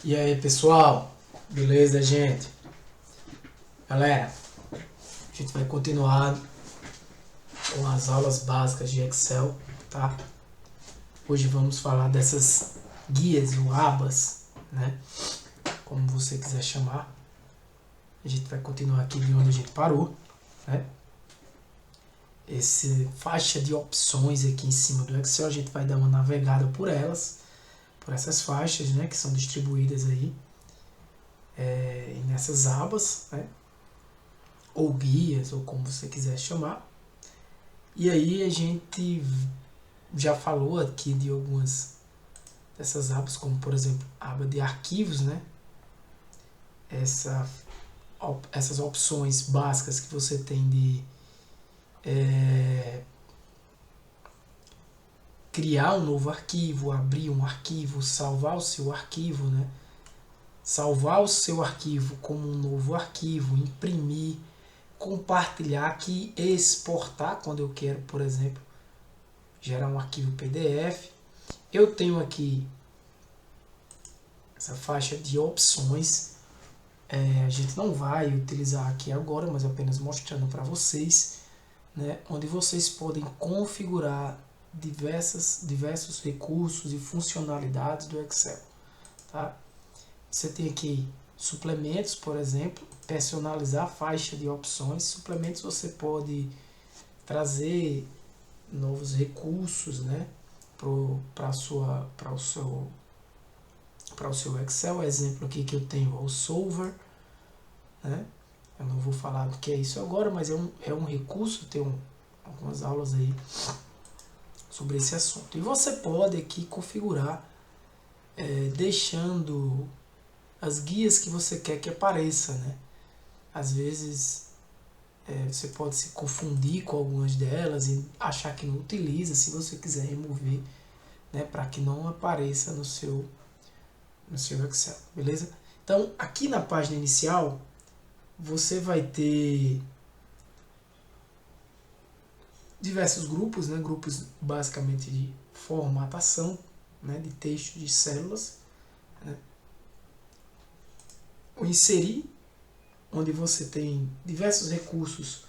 E aí, pessoal? Beleza, gente? Galera, a gente vai continuar com as aulas básicas de Excel, tá? Hoje vamos falar dessas guias ou abas, né? Como você quiser chamar. A gente vai continuar aqui de onde a gente parou, né? Essa faixa de opções aqui em cima do Excel, a gente vai dar uma navegada por elas, por essas faixas, né? Que são distribuídas aí nessas abas, né? Ou guias, ou como você quiser chamar. E aí a gente já falou aqui de algumas dessas abas, como por exemplo a aba de arquivos, né? Essas opções básicas que você tem de criar um novo arquivo, abrir um arquivo, salvar o seu arquivo, né? Salvar o seu arquivo como um novo arquivo, imprimir, compartilhar aqui, exportar quando eu quero, por exemplo, gerar um arquivo PDF. Eu tenho aqui essa faixa de opções. A gente não vai utilizar aqui agora, mas apenas mostrando para vocês, né, onde vocês podem configurar diversos recursos e funcionalidades do Excel. Tá? Você tem aqui suplementos, por exemplo, personalizar a faixa de opções. Suplementos você pode trazer novos recursos, né, para o seu Excel. Exemplo aqui que eu tenho o Solver, né? Eu não vou falar do que é isso agora, mas é um recurso, tem algumas aulas aí sobre esse assunto. E você pode aqui configurar deixando as guias que você quer que apareça, né? Às vezes você pode se confundir com algumas delas e achar que não utiliza. Se você quiser remover, né, para que não apareça no seu Excel, beleza? Então aqui na página inicial você vai ter diversos grupos, né? Grupos basicamente de formatação, né? De texto de células, né? O inserir, onde você tem diversos recursos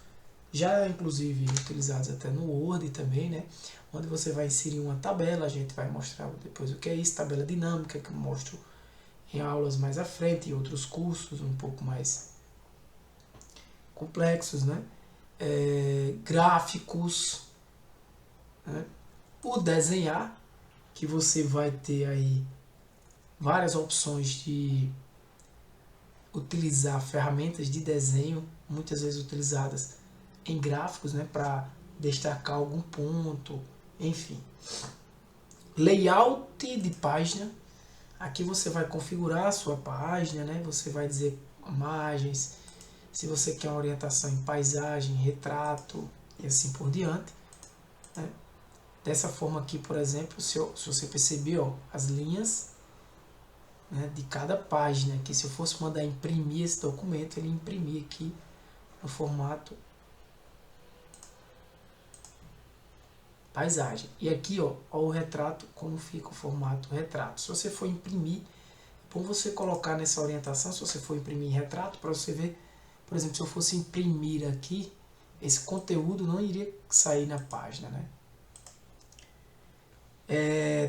já inclusive utilizados até no Word também, né? Onde você vai inserir uma tabela, a gente vai mostrar depois o que é isso, tabela dinâmica, que eu mostro em aulas mais à frente, e outros cursos um pouco mais complexos, né? Gráficos, né? O desenhar, que você vai ter aí várias opções de utilizar ferramentas de desenho, muitas vezes utilizadas em gráficos, né, para destacar algum ponto, enfim. Layout de página, aqui você vai configurar a sua página, né, você vai dizer imagens, se você quer uma orientação em paisagem, retrato e assim por diante, né. Dessa forma aqui, por exemplo, se você perceber, ó, as linhas, né, de cada página, que se eu fosse mandar imprimir esse documento, ele imprimir aqui no formato paisagem. E aqui, ó o retrato, como fica o formato retrato. Se você for imprimir, é bom você colocar nessa orientação, se você for imprimir retrato, para você ver, por exemplo, se eu fosse imprimir aqui, esse conteúdo não iria sair na página, né?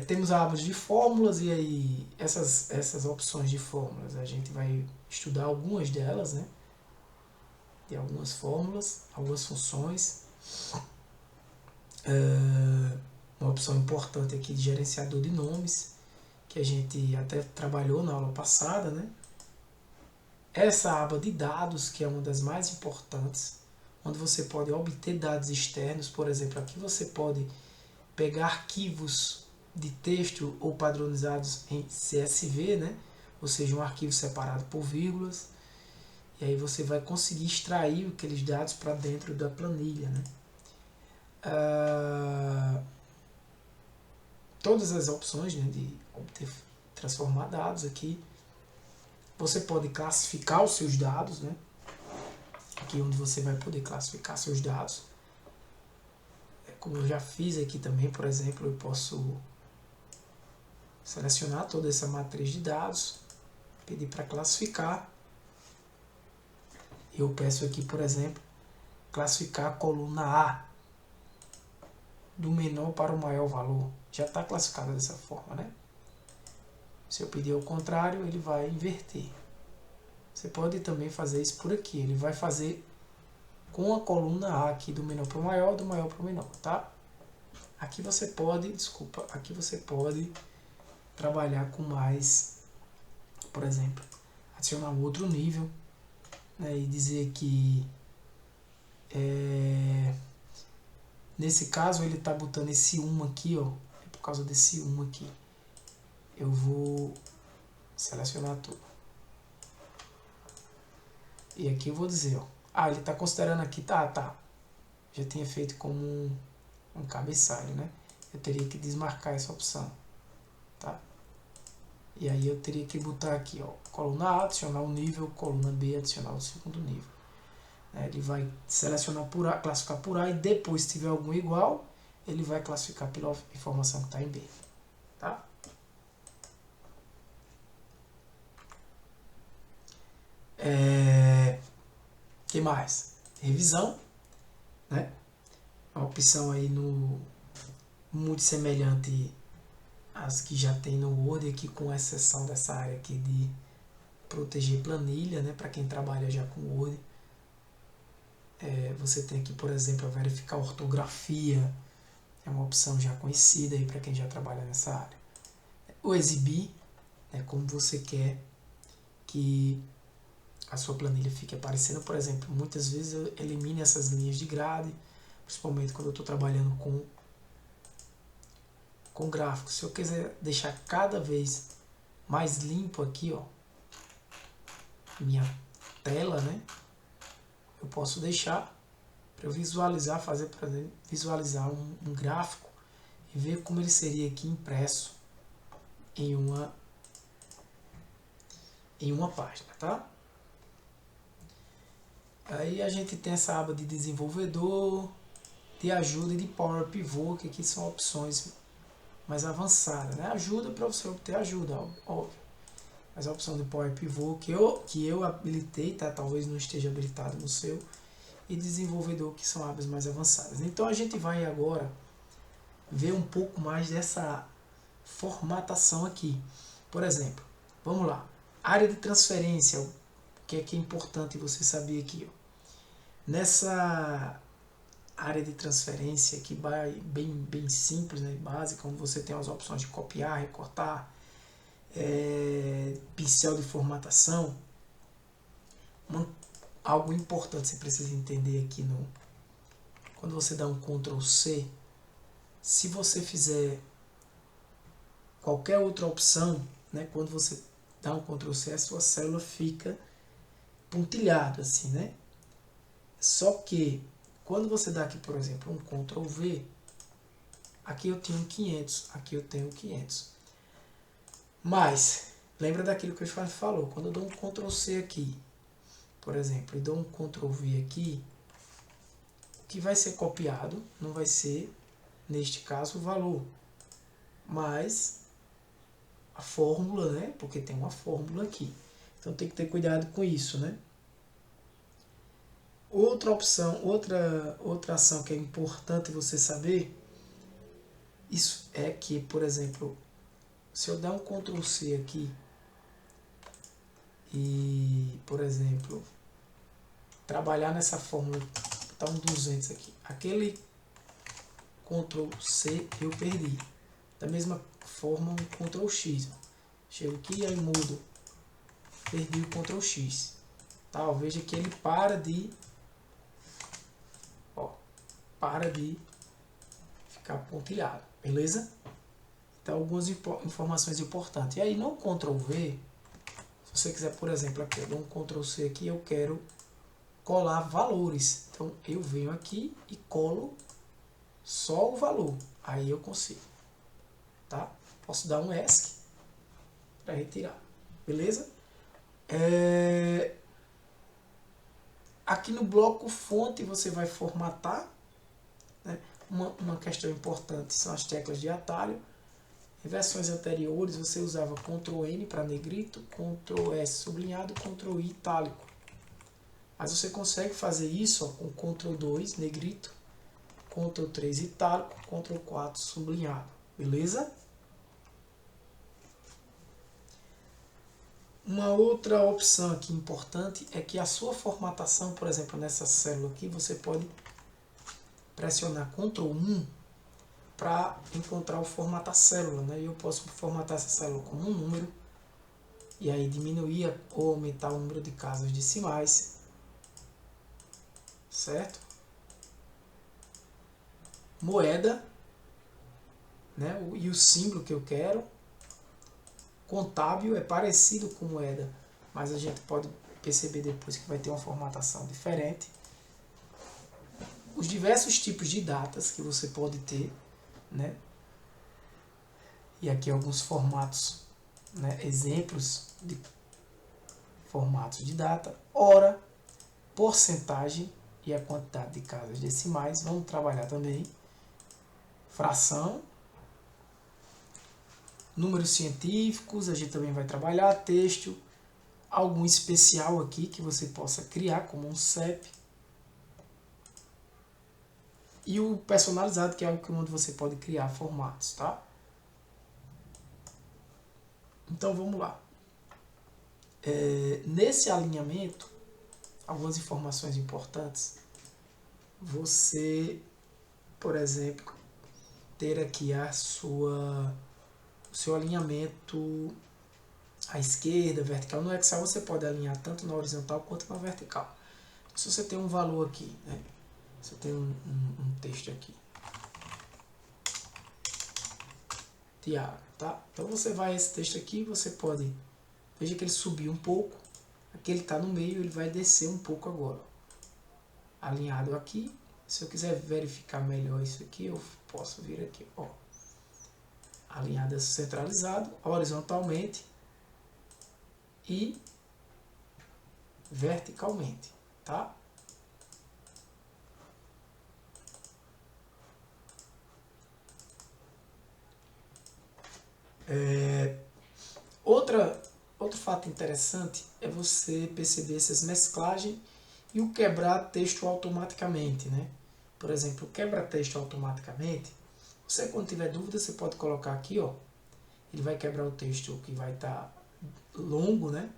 Temos a aba de fórmulas, e aí essas opções de fórmulas, a gente vai estudar algumas delas, né? De algumas fórmulas, algumas funções. Uma opção importante aqui de gerenciador de nomes, que a gente até trabalhou na aula passada, né? Essa aba de dados, que é uma das mais importantes, onde você pode obter dados externos. Por exemplo, aqui você pode pegar arquivos de texto ou padronizados em CSV, né? Ou seja, um arquivo separado por vírgulas, e aí você vai conseguir extrair aqueles dados para dentro da planilha, né? Todas as opções, né, de obter, transformar dados aqui. Você pode classificar os seus dados, né? Aqui onde você vai poder classificar seus dados. Como eu já fiz aqui também, por exemplo, eu posso selecionar toda essa matriz de dados, pedir para classificar. Eu peço aqui, por exemplo, classificar a coluna A do menor para o maior valor. Já está classificada dessa forma, né? Se eu pedir ao contrário, ele vai inverter. Você pode também fazer isso por aqui. Ele vai fazer com a coluna A aqui do menor para o maior, do maior para o menor, tá? Aqui você pode, aqui você pode trabalhar com mais, por exemplo, adicionar um outro nível, né, e dizer que nesse caso ele está botando esse 1 aqui, ó, é por causa desse 1 aqui. Eu vou selecionar tudo. E aqui eu vou dizer, ó, ele está considerando aqui, tá. Já tinha feito como um cabeçalho, né? Eu teria que desmarcar essa opção, tá? E aí eu teria que botar aqui, ó, coluna A, adicionar um nível, coluna B, adicionar o segundo nível. Ele vai selecionar por A, classificar por A, e depois, se tiver algum igual, ele vai classificar pela informação que está em B, tá? Que mais? Revisão, né? Uma opção aí muito semelhante às que já tem no Word, aqui com exceção dessa área aqui de proteger planilha, né? Para quem trabalha já com Word. Você tem aqui, por exemplo, a verificar a ortografia, é uma opção já conhecida aí para quem já trabalha nessa área. O exibir, como você quer que a sua planilha fique aparecendo, por exemplo, muitas vezes eu elimino essas linhas de grade, principalmente quando eu estou trabalhando com gráficos. Se eu quiser deixar cada vez mais limpo aqui, ó, minha tela, né? Eu posso deixar para eu visualizar, fazer para visualizar um gráfico e ver como ele seria aqui impresso em uma página, tá? Aí a gente tem essa aba de desenvolvedor, de ajuda e de Power Pivot, que aqui são opções mais avançadas, né? Ajuda para você obter ajuda, óbvio. Mas a opção de Power Pivot que eu habilitei, tá? Talvez não esteja habilitado no seu. E desenvolvedor, que são abas mais avançadas. Então a gente vai agora ver um pouco mais dessa formatação aqui. Por exemplo, vamos lá. Área de transferência, o que é importante você saber aqui, ó. Nessa área de transferência que vai bem simples, né, básica, onde você tem as opções de copiar, recortar, pincel de formatação, algo importante você precisa entender aqui quando você dá um Ctrl C, se você fizer qualquer outra opção, né, quando você dá um Ctrl C, a sua célula fica pontilhada assim, né? Só que quando você dá aqui, por exemplo, um Ctrl V, aqui eu tenho 500, aqui eu tenho 500. Mas, lembra daquilo que o Fábio falou, quando eu dou um Ctrl C aqui, por exemplo, e dou um Ctrl V aqui, o que vai ser copiado não vai ser, neste caso, o valor, mas a fórmula, né? Porque tem uma fórmula aqui. Então tem que ter cuidado com isso, né? Outra opção, outra ação que é importante você saber, isso é que, por exemplo, se eu der um Ctrl C aqui e, por exemplo, trabalhar nessa fórmula, botar um 200 aqui, aquele Ctrl C eu perdi. Da mesma forma, um Ctrl X. Chego aqui e aí mudo. Perdi o Ctrl X. Tá? Veja que ele para de ficar pontilhado. Beleza? Então, algumas informações importantes. E aí, no Ctrl V, se você quiser, por exemplo, aqui, eu dou um Ctrl C aqui, eu quero colar valores. Então, eu venho aqui e colo só o valor. Aí eu consigo. Tá? Posso dar um ESC para retirar. Beleza? Aqui no bloco fonte você vai formatar, né? Uma questão importante são as teclas de atalho. Em versões anteriores você usava Ctrl N para negrito, Ctrl S sublinhado, Ctrl I itálico. Mas você consegue fazer isso ó, com Ctrl 2 negrito, Ctrl 3 itálico, Ctrl 4 sublinhado. Beleza? Uma outra opção aqui importante é que a sua formatação, por exemplo, nessa célula aqui, você pode pressionar Ctrl 1 para encontrar o formatar célula, né? Eu posso formatar essa célula como um número e aí diminuir ou aumentar o número de casas decimais, certo? Moeda, né? E o símbolo que eu quero. Contábil é parecido com moeda, mas a gente pode perceber depois que vai ter uma formatação diferente. Os diversos tipos de datas que você pode ter, né? E aqui alguns formatos, né? Exemplos de formatos de data, hora, porcentagem e a quantidade de casas decimais. Vamos trabalhar também fração, números científicos, a gente também vai trabalhar texto, algum especial aqui que você possa criar, como um CEP, e o personalizado, que é algo onde você pode criar formatos, tá? Então vamos lá. Nesse alinhamento, algumas informações importantes. Você, por exemplo, ter aqui o seu alinhamento à esquerda, vertical. No Excel você pode alinhar tanto na horizontal quanto na vertical. Se você tem um valor aqui, né? Você tem um texto aqui. Tiago, tá? Então você vai a esse texto aqui, você pode... Veja que ele subiu um pouco. Aqui ele está no meio, ele vai descer um pouco agora. Alinhado aqui. Se eu quiser verificar melhor isso aqui, eu posso vir aqui, ó. Alinhado centralizado, horizontalmente e verticalmente, tá? Outro fato interessante é você perceber essas mesclagens e o quebrar texto automaticamente, né? Por exemplo, quebra texto automaticamente. Você, quando tiver dúvida, você pode colocar aqui, ó. Ele vai quebrar o texto que vai estar longo, né?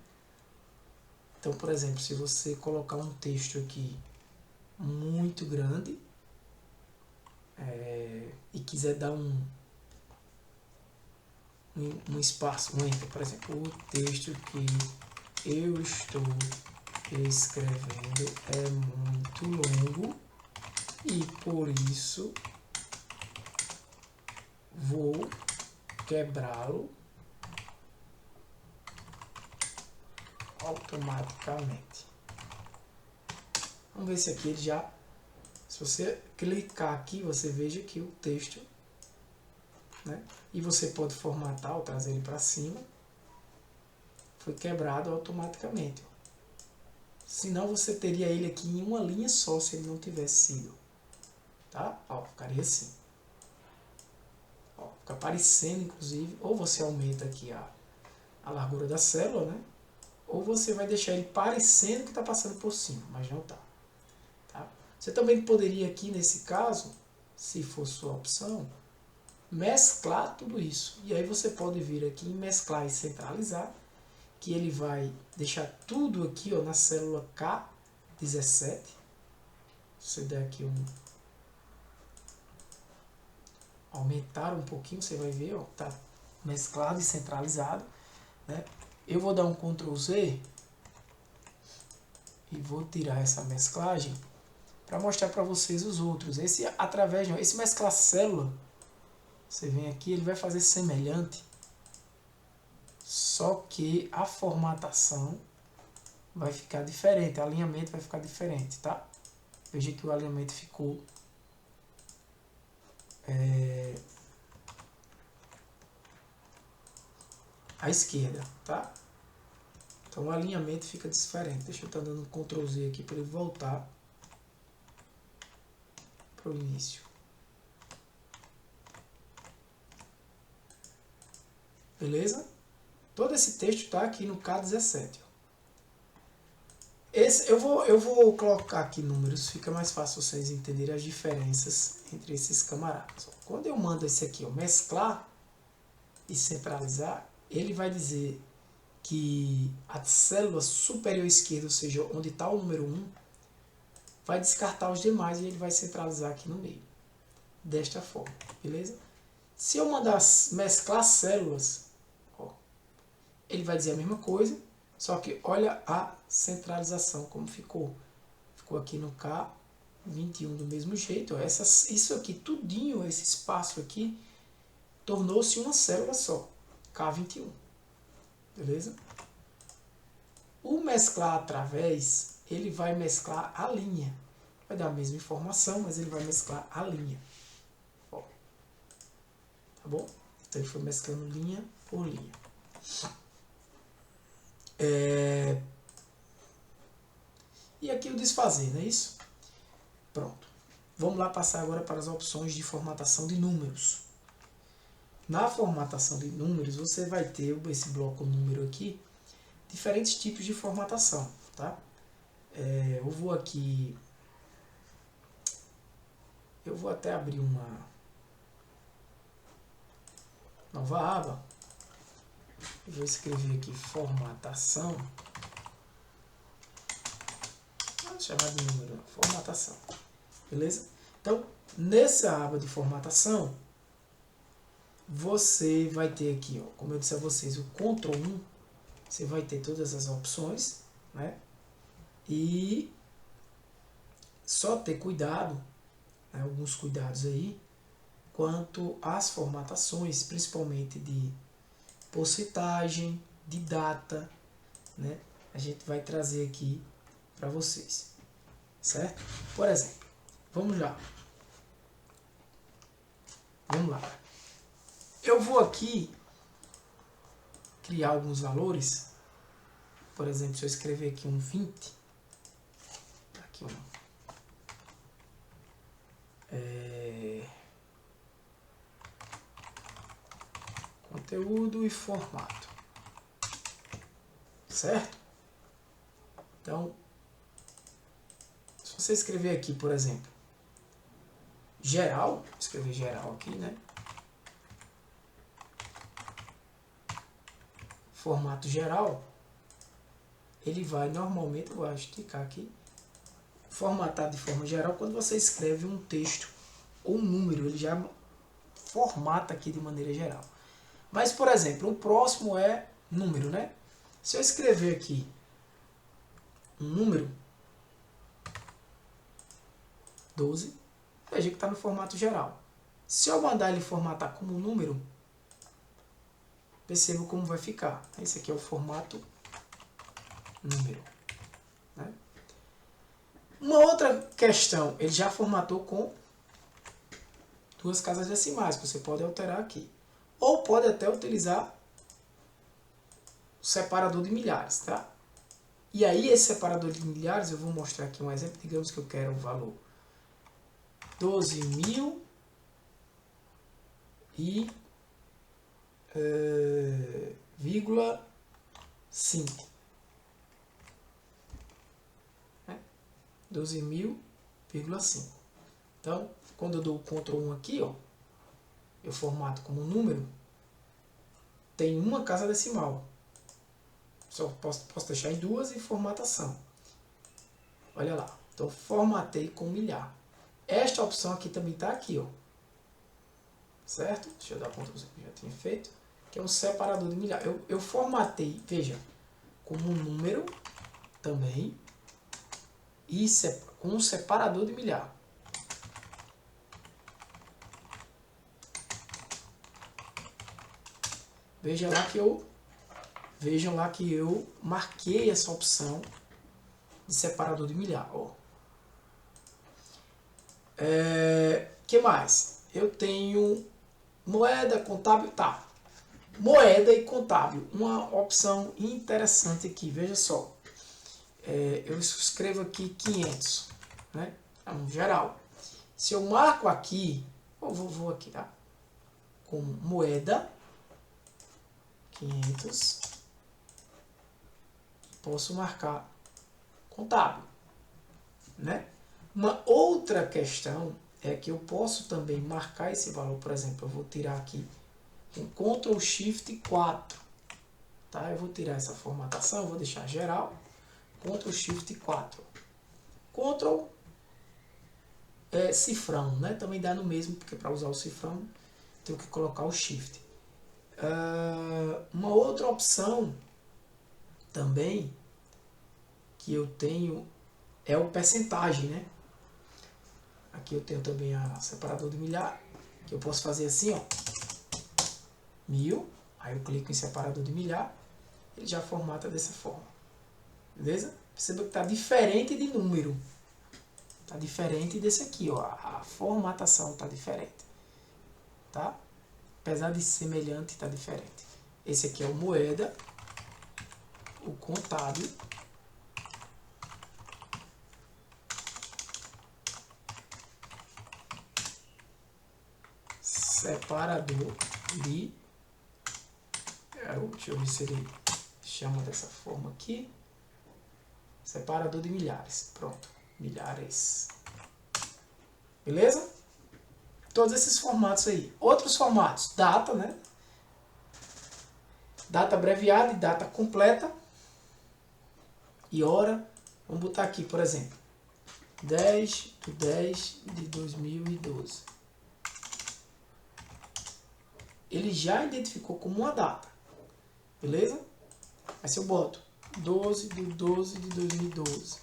Então, por exemplo, se você colocar um texto aqui muito grande e quiser dar um espaço, um enter, por exemplo, o texto que eu estou escrevendo é muito longo e por isso vou quebrá-lo automaticamente. Vamos ver se aqui ele já... Se você clicar aqui, você veja que o texto, né? E você pode formatar ou trazer ele para cima. Foi quebrado automaticamente. Senão você teria ele aqui em uma linha só se ele não tivesse sido. Tá? Ó, ficaria assim. Ó, fica aparecendo inclusive. Ou você aumenta aqui a largura da célula, né? Ou você vai deixar ele parecendo que está passando por cima, mas não está. Tá? Você também poderia aqui, nesse caso, se for sua opção, mesclar tudo isso. E aí você pode vir aqui em mesclar e centralizar, que ele vai deixar tudo aqui ó, na célula K17. Você der aqui aumentar um pouquinho, você vai ver, ó, tá mesclado e centralizado, né? Eu vou dar um Ctrl Z e vou tirar essa mesclagem para mostrar para vocês os outros. Esse mesclar célula, você vem aqui, ele vai fazer semelhante, só que a formatação vai ficar diferente, o alinhamento vai ficar diferente, tá? Veja que o alinhamento ficou à esquerda, tá? Então o alinhamento fica diferente. Deixa eu estar dando um Ctrl Z aqui para ele voltar para o início. Beleza? Todo esse texto está aqui no K17. Eu vou colocar aqui números, fica mais fácil vocês entenderem as diferenças entre esses camaradas. Quando eu mando esse aqui, ó, mesclar e centralizar, ele vai dizer que a célula superior esquerda, ou seja, onde está o número 1, vai descartar os demais e ele vai centralizar aqui no meio. Desta forma, beleza? Se eu mandar mesclar células, ó, ele vai dizer a mesma coisa, só que olha a centralização como ficou. Ficou aqui no K21 do mesmo jeito. Ó. Isso aqui, tudinho, esse espaço aqui, tornou-se uma célula só. K21. Beleza? O mesclar através, ele vai mesclar a linha. Vai dar a mesma informação, mas ele vai mesclar a linha. Ó. Tá bom? Então ele foi mesclando linha por linha. E aqui o desfazer, não é isso? Pronto. Vamos lá passar agora para as opções de formatação de números. Na formatação de números, você vai ter esse bloco número aqui, diferentes tipos de formatação, tá? Eu vou aqui... Eu vou até abrir uma nova aba. Eu vou escrever aqui formatação. Vamos chamar de número, formatação. Beleza? Então, nessa aba de formatação, você vai ter aqui, ó, como eu disse a vocês, o Ctrl 1, você vai ter todas as opções, né? E só ter cuidado, né, alguns cuidados aí, quanto às formatações, principalmente de porcentagem, de data, né? A gente vai trazer aqui para vocês, certo? Por exemplo, vamos lá. Vamos lá. Eu vou aqui criar alguns valores. Por exemplo, se eu escrever aqui um 20, aqui conteúdo e formato, certo? Então, se você escrever aqui, por exemplo, geral, escrever geral aqui, né? Formato geral, ele vai normalmente, eu vou esticar aqui, formatar de forma geral. Quando você escreve um texto ou um número, ele já formata aqui de maneira geral. Mas, por exemplo, o próximo é número, né? Se eu escrever aqui um número, 12, veja que está no formato geral. Se eu mandar ele formatar como número, perceba como vai ficar. Esse aqui é o formato número, né? Uma outra questão, ele já formatou com 2 casas decimais, que você pode alterar aqui. Ou pode até utilizar o separador de milhares, tá? E aí esse separador de milhares, eu vou mostrar aqui um exemplo. Digamos que eu quero o valor 12.000 e 5. 12.000,5. Então, quando eu dou o Ctrl 1 aqui, ó, eu formato como número, tem uma casa decimal. Só posso deixar em 2 e formatação. Olha lá. Então, formatei com milhar. Esta opção aqui também está aqui, ó. Certo? Deixa eu dar Ctrl Z que eu já tinha feito. Que é um separador de milhar. Eu formatei, veja, como um número também. E com um separador de milhar. Vejam lá que eu marquei essa opção de separador de milhar. Ó. Que mais? Eu tenho moeda, contábil, tá. Moeda e contábil, uma opção interessante aqui, veja só. Eu escrevo aqui 500, né? No geral. Se eu marco aqui, eu vou aqui, tá? Com moeda, 500. Posso marcar contábil, né? Uma outra questão é que eu posso também marcar esse valor, por exemplo, eu vou tirar aqui um Ctrl Shift 4, tá? Eu vou tirar essa formatação, vou deixar geral, Ctrl Shift 4. Ctrl cifrão, né? Também dá no mesmo, porque para usar o cifrão tenho que colocar o Shift. Uma outra opção também que eu tenho é o percentagem, né? Aqui eu tenho também a separador de milhar, que eu posso fazer assim, ó, 1000, aí eu clico em separador de milhar, ele já formata dessa forma, beleza? Perceba que está diferente de número, está diferente desse aqui, ó, a formatação está diferente, tá? Apesar de semelhante, está diferente. Esse aqui é o moeda, o contábil, separador de, deixa eu ver se ele chama dessa forma aqui, separador de milhares, pronto, milhares, beleza? Todos esses formatos aí. Outros formatos, data, né? Data abreviada e data completa e hora. Vamos botar aqui, por exemplo, 10/10/2012. Ele já identificou como uma data, beleza? Aí se eu boto 12/12/2012,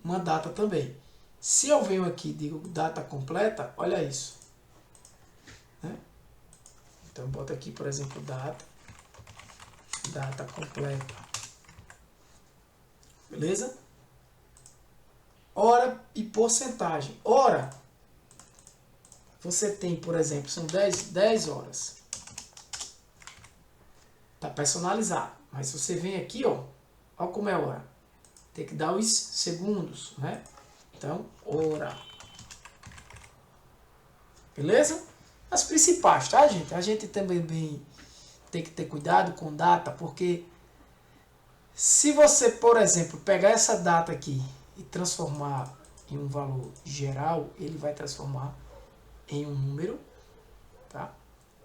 uma data também. Se eu venho aqui e digo data completa, olha isso, né? Então eu boto aqui, por exemplo, data completa, beleza? Hora e porcentagem. Hora, você tem, por exemplo, são 10 horas. Tá personalizado. Mas se você vem aqui, ó como é a hora. Tem que dar os segundos, né? Então, hora. Beleza? As principais, tá, gente? A gente também tem que ter cuidado com data, porque se você, por exemplo, pegar essa data aqui e transformar em um valor geral, ele vai transformar em um número, tá?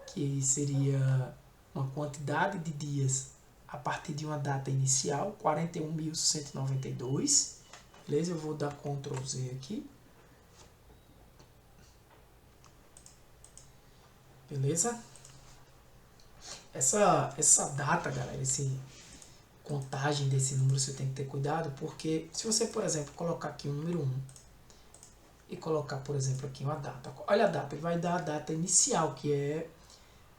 Que seria uma quantidade de dias a partir de uma data inicial, 41.192. Beleza? Eu vou dar Ctrl Z aqui. Beleza? Essa data, galera, contagem desse número você tem que ter cuidado, porque se você, por exemplo, colocar aqui o número 1 e colocar, por exemplo, aqui uma data, olha a data, ele vai dar a data inicial, que é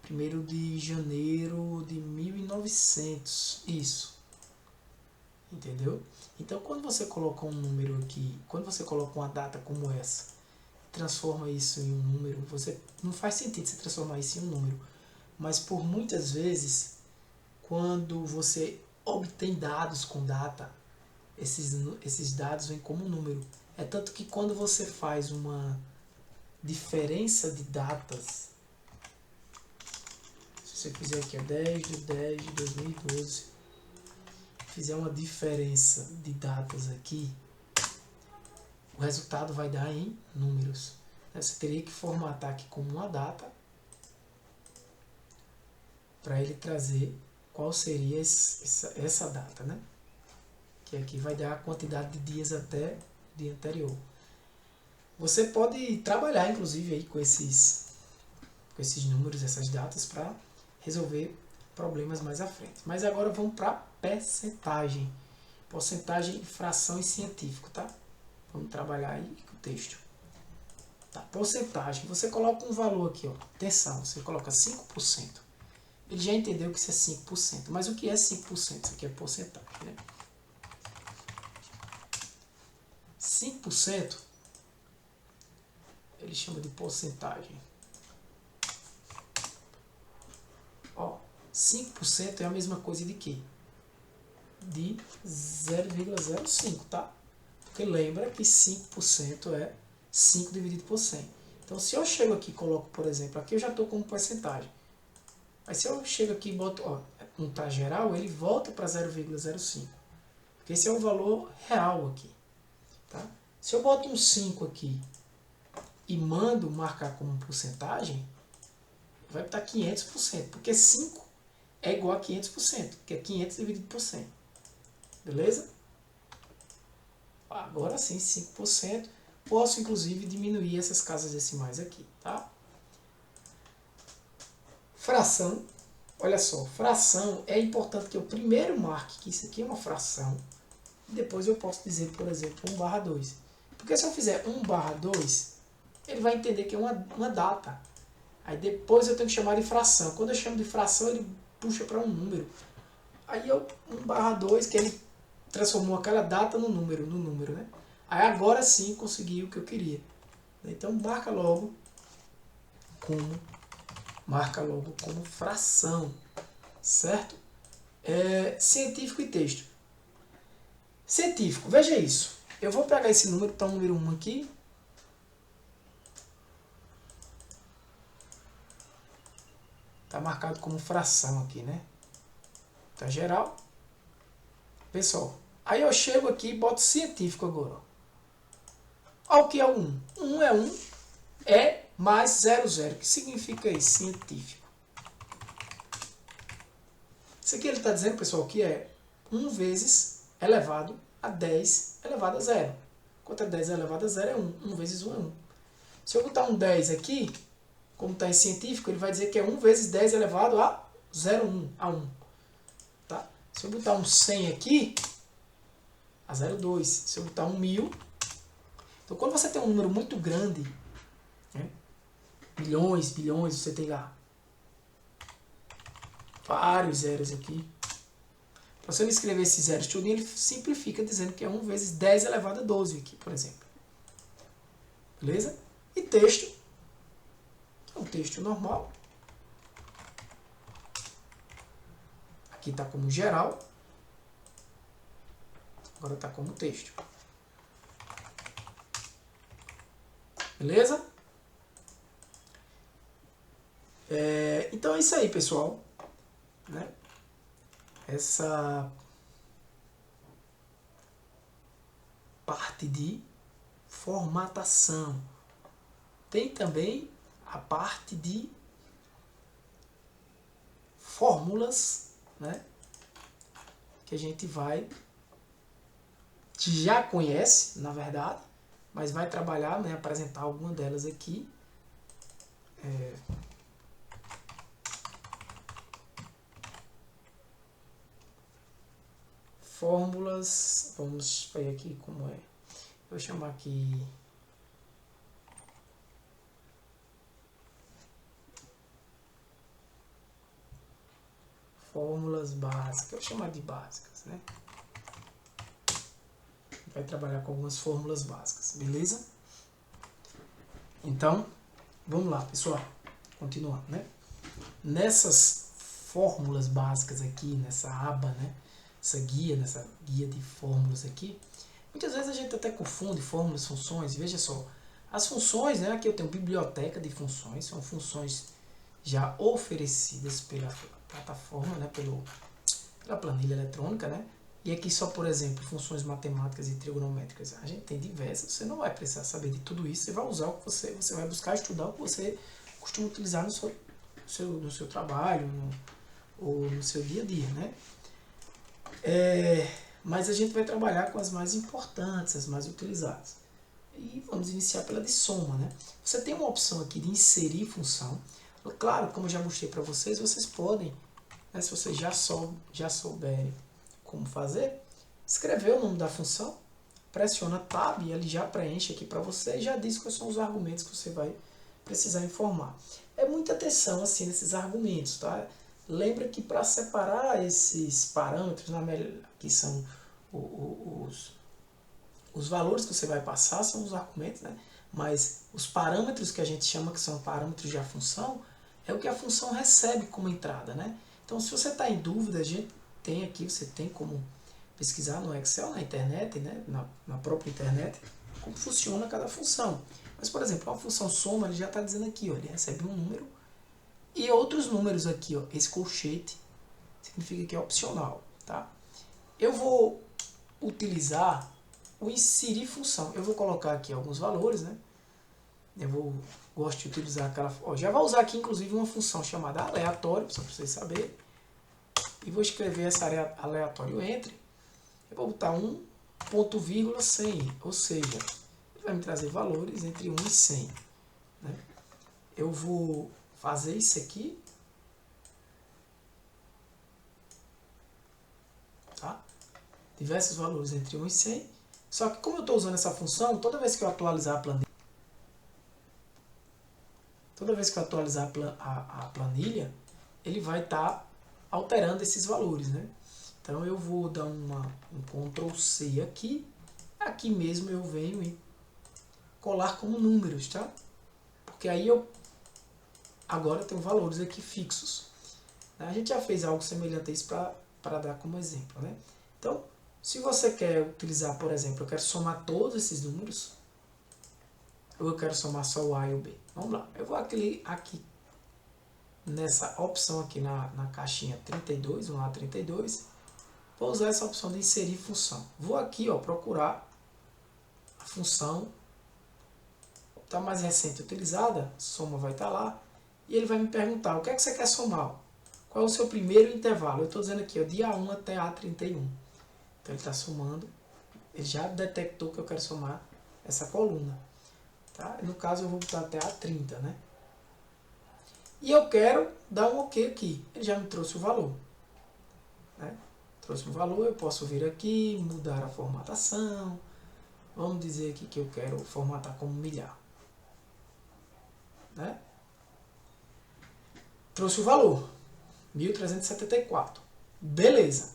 1º de janeiro de 1900, isso, entendeu? Então, quando você coloca um número aqui, quando você coloca uma data como essa, transforma isso em um número, não faz sentido você transformar isso em um número, mas por muitas vezes, quando você obtém dados com data, esses dados vêm como número. É tanto que quando você faz uma diferença de datas, se você fizer aqui 10/10/2012, fizer uma diferença de datas aqui, o resultado vai dar em números. Você teria que formatar aqui como uma data para ele trazer qual seria essa data, né? Que aqui vai dar a quantidade de dias até o dia anterior. Você pode trabalhar, inclusive, aí com esses números, essas datas, para resolver problemas mais à frente. Mas agora vamos para percentagem. Porcentagem, fração e científico, tá? Vamos trabalhar aí com o texto. Tá, porcentagem. Você coloca um valor aqui, ó. Atenção, você coloca 5%. Ele já entendeu que isso é 5%. Mas o que é 5%? Isso aqui é porcentagem, né? 5%, ele chama de porcentagem. Ó, 5% é a mesma coisa de quê? De 0,05, tá? Porque lembra que 5% é 5 dividido por 100. Então, se eu chego aqui e coloco, por exemplo, aqui eu já estou com porcentagem. Mas se eu chego aqui e boto, ó, não está geral, ele volta para 0,05. Porque esse é o valor real aqui. Tá? Se eu boto um 5 aqui e mando marcar como porcentagem, vai estar 500%. Porque 5 é igual a 500%, que é 500 dividido por 100. Beleza? Agora sim, 5%. Posso, inclusive, diminuir essas casas decimais aqui. Tá? Fração. Olha só, fração é importante que eu primeiro marque que isso aqui é uma fração. E depois eu posso dizer, por exemplo, 1/2. Porque se eu fizer 1/2, ele vai entender que é uma data. Aí depois eu tenho que chamar de fração. Quando eu chamo de fração, ele puxa para um número. Aí eu 1/2, que ele transformou aquela data no número, né? Aí agora sim consegui o que eu queria. Então marca logo como fração, certo? Científico e texto. Científico, veja isso. Eu vou pegar esse número, tá o número 1 aqui. Tá marcado como fração aqui, né? Tá geral. Pessoal, aí eu chego aqui e boto científico agora. Olha o que é o 1. 1 é 1, é mais 00. O que significa isso? Científico. Isso aqui ele está dizendo, pessoal, que é 1 vezes elevado a 10 elevado a 0. Quanto é 10 elevado a 0 é 1. 1 vezes 1 é 1. Se eu botar um 10 aqui, como está em científico, ele vai dizer que é 1 vezes 10 elevado a 0,1, a 1. Tá? Se eu botar um 100 aqui, a 0,2. Se eu botar um 1000... Então, quando você tem um número muito grande, né, milhões, bilhões, você tem lá vários zeros aqui. Para você não escrever esses zeros tudo, ele simplifica dizendo que é 1 vezes 10 elevado a 12 aqui, por exemplo. Beleza? E texto, que é um texto normal. Aqui está como geral. Agora está como texto. Beleza? Então é isso aí, pessoal. Né? Essa parte de formatação. Tem também a parte de fórmulas, né? Que a gente já conhece, na verdade, mas vai trabalhar, né? Apresentar alguma delas aqui. Fórmulas, vamos ver aqui como é. Vou chamar aqui fórmulas básicas, vou chamar de básicas, né? Vai trabalhar com algumas fórmulas básicas, beleza? Então, vamos lá, pessoal. Continuando, né? Nessas fórmulas básicas aqui, nessa aba, né? Nessa guia de fórmulas aqui, muitas vezes a gente até confunde fórmulas, funções. Veja só, as funções, né? Aqui eu tenho biblioteca de funções, são funções já oferecidas pela plataforma, né? Pela planilha eletrônica, né? E aqui só, por exemplo, funções matemáticas e trigonométricas. A gente tem diversas, você não vai precisar saber de tudo isso, você vai usar o que você vai buscar estudar o que você costuma utilizar no seu trabalho, ou no seu dia a dia, né? Mas a gente vai trabalhar com as mais importantes, as mais utilizadas. E vamos iniciar pela de soma, né? Você tem uma opção aqui de inserir função. Claro, como eu já mostrei para vocês, vocês podem, né, se vocês já souberem como fazer, escrever o nome da função, pressiona Tab e ele já preenche aqui para você e já diz quais são os argumentos que você vai precisar informar. É muita atenção assim nesses argumentos, tá? Lembra que para separar esses parâmetros, que são os valores que você vai passar, são os argumentos, né? Mas os parâmetros que a gente chama que são parâmetros da função, é o que a função recebe como entrada, né? Então, se você está em dúvida, a gente tem aqui, você tem como pesquisar no Excel, na internet, né? na própria internet, como funciona cada função. Mas, por exemplo, a função soma, ele já está dizendo aqui, ó, ele recebe um número E outros números aqui, ó, esse colchete significa que é opcional, tá? Eu vou utilizar o inserir função. Eu vou colocar aqui alguns valores, né? Gosto de utilizar aquela... Ó, já vou usar aqui, inclusive, uma função chamada aleatório, só para vocês saberem. E vou escrever essa aleatório entre. Eu vou botar 1, ponto vírgula, 100, ou seja, ele vai me trazer valores entre 1 e 100. Né? Eu vou fazer isso aqui. Tá? Diversos valores entre 1 e 100. Só que como eu estou usando essa função, toda vez que eu atualizar a planilha, ele vai estar alterando esses valores, né? Então eu vou dar um Ctrl C aqui. Aqui mesmo eu venho e colar como números, tá? Porque aí eu agora tenho valores aqui fixos. A gente já fez algo semelhante a isso para dar como exemplo, né? Então, se você quer utilizar, por exemplo, eu quero somar todos esses números, ou eu quero somar só o A e o B. Vamos lá, eu vou aqui nessa opção aqui na caixinha 32, um A32, vou usar essa opção de inserir função. Vou aqui, ó, procurar a função está mais recente utilizada, soma vai estar lá, e ele vai me perguntar, o que é que você quer somar? Qual é o seu primeiro intervalo? Eu estou dizendo aqui, ó, dia 1 até A31. Então ele está somando, ele já detectou que eu quero somar essa coluna. Tá? No caso eu vou botar até A30, né? E eu quero dar um OK aqui. Ele já me trouxe o valor. Né? Trouxe o valor, eu posso vir aqui, mudar a formatação. Vamos dizer aqui que eu quero formatar como milhar. Né? Trouxe o valor. 1.374. Beleza.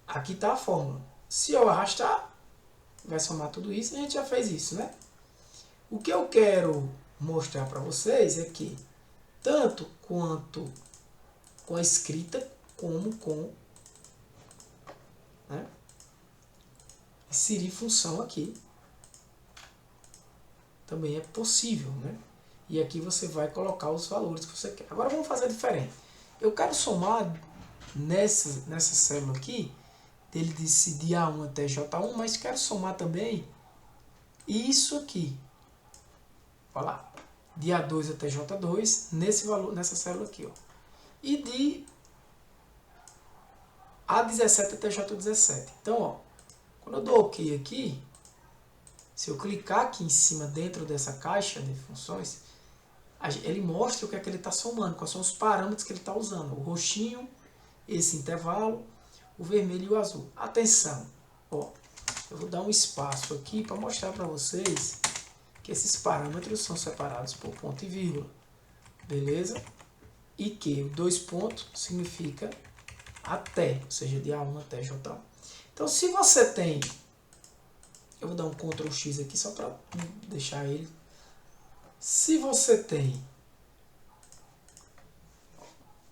Aqui está a fórmula. Se eu arrastar, vai somar tudo isso e a gente já fez isso, né? O que eu quero mostrar para vocês é que, tanto quanto com a escrita, como com, né, inserir função aqui, também é possível, né? E aqui você vai colocar os valores que você quer. Agora vamos fazer diferente. Eu quero somar nessa célula aqui, ele disse de A1 até J1, mas quero somar também isso aqui. Olha lá, de A2 até J2, nesse valor, nessa célula aqui, ó. E de A17 até J17. Então, ó, quando eu dou OK aqui, se eu clicar aqui em cima dentro dessa caixa de funções, ele mostra o que é que ele está somando, quais são os parâmetros que ele está usando. O roxinho, esse intervalo, o vermelho e o azul. Atenção, ó, eu vou dar um espaço aqui para mostrar para vocês que esses parâmetros são separados por ponto e vírgula, beleza? E que o 2 pontos significa até, ou seja, de A1 até J1. Então, se você tem, eu vou dar um Ctrl X aqui só para deixar ele. Se você tem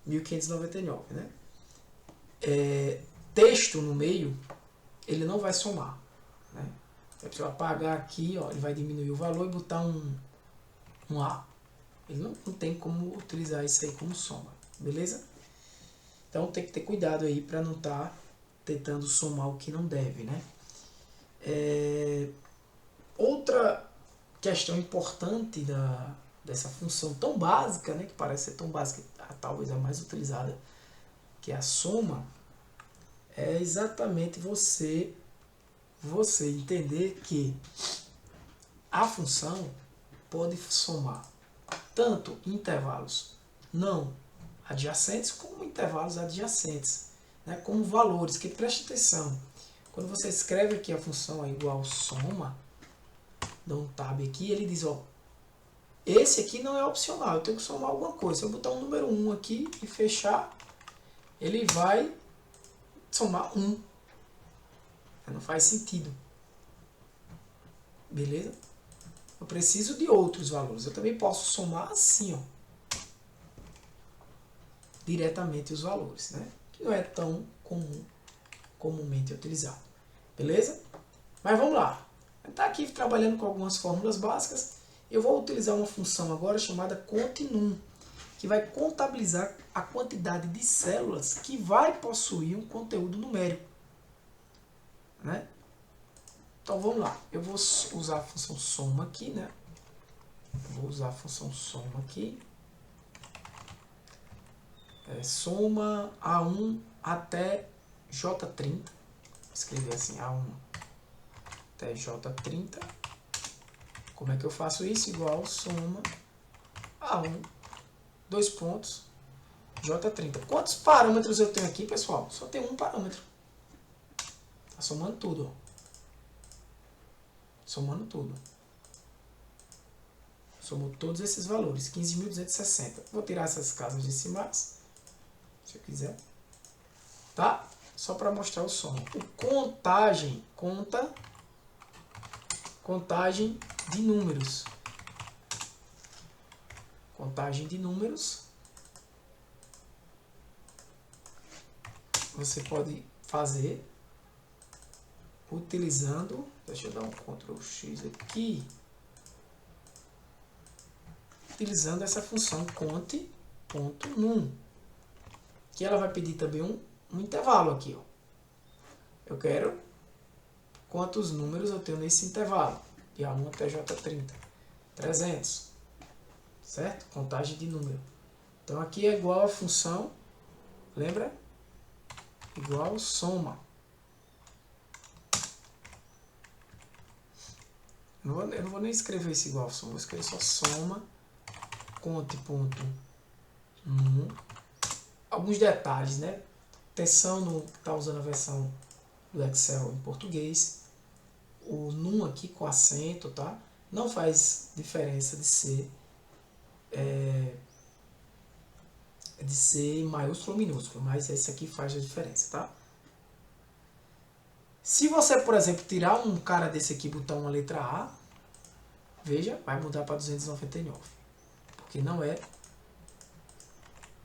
1599, né? Texto no meio, ele não vai somar, né? Se eu apagar aqui, ó, ele vai diminuir o valor e botar um A. Ele não tem como utilizar isso aí como soma, beleza? Então tem que ter cuidado aí para não estar tentando somar o que não deve, né? Outra questão importante dessa função tão básica, né, que parece ser tão básica, talvez a mais utilizada, que é a soma, é exatamente você entender que a função pode somar tanto intervalos não adjacentes como intervalos adjacentes, né, como valores, que preste atenção. Quando você escreve aqui a função é igual soma, dá um tab aqui, ele diz, ó, esse aqui não é opcional, eu tenho que somar alguma coisa. Se eu botar um número 1 aqui e fechar, ele vai somar 1. Não faz sentido. Beleza? Eu preciso de outros valores. Eu também posso somar assim, ó, diretamente os valores, né? Que não é tão comumente utilizado. Beleza? Mas vamos lá. Está aqui trabalhando com algumas fórmulas básicas. Eu vou utilizar uma função agora chamada continum. que vai contabilizar a quantidade de células que vai possuir um conteúdo numérico, né? Então vamos lá, eu vou usar a função soma aqui, né? Vou usar a função soma aqui. Soma A1 até J30. Vou escrever assim, A1 até J30. Como é que eu faço isso? Igual soma A1, dois pontos, J30. Quantos parâmetros eu tenho aqui, pessoal? Só tem um parâmetro. Tá somando tudo, ó. Somando tudo. Somou todos esses valores, 15.260. Vou tirar essas casas decimais, se eu quiser. Tá? Só para mostrar o soma. O contagem, contagem de números. Contagem de números. Você pode fazer utilizando, deixa eu dar um Ctrl X aqui, utilizando essa função conte.num, que ela vai pedir também um intervalo aqui, ó. Eu quero quantos números eu tenho nesse intervalo, de A1 até J30, 300, certo? Contagem de número. Então aqui é igual a função, lembra? Igual soma. Eu não vou nem escrever esse igual soma, vou escrever só soma, conte.num. Alguns detalhes, né? Atenção no que está usando a versão do Excel em português. O num aqui com acento, tá? Não faz diferença de ser maiúsculo ou minúsculo, mas esse aqui faz a diferença, tá? Se você, por exemplo, tirar um cara desse aqui e botar uma letra A, veja, vai mudar para 299, porque não é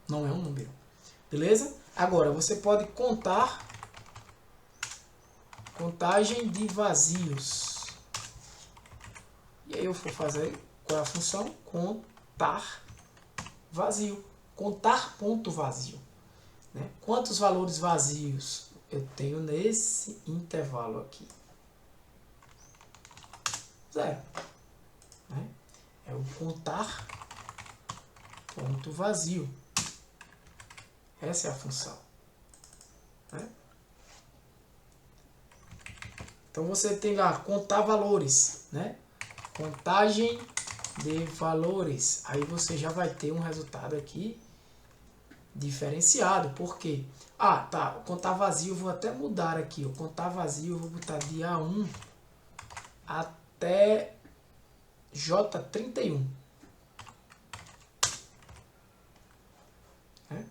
um número, beleza? Agora, você pode contar, contagem de vazios. E aí eu vou fazer, qual é a função? Contar vazio. Contar ponto vazio, né? Quantos valores vazios eu tenho nesse intervalo aqui? 0. Né? É o contar ponto vazio. Essa é a função. Né? Então você tem lá contar valores, né? Contagem de valores. Aí você já vai ter um resultado aqui diferenciado. Por quê? Ah, tá. Contar vazio, eu vou até mudar aqui. O contar vazio, eu vou botar de A1 até J31. Né?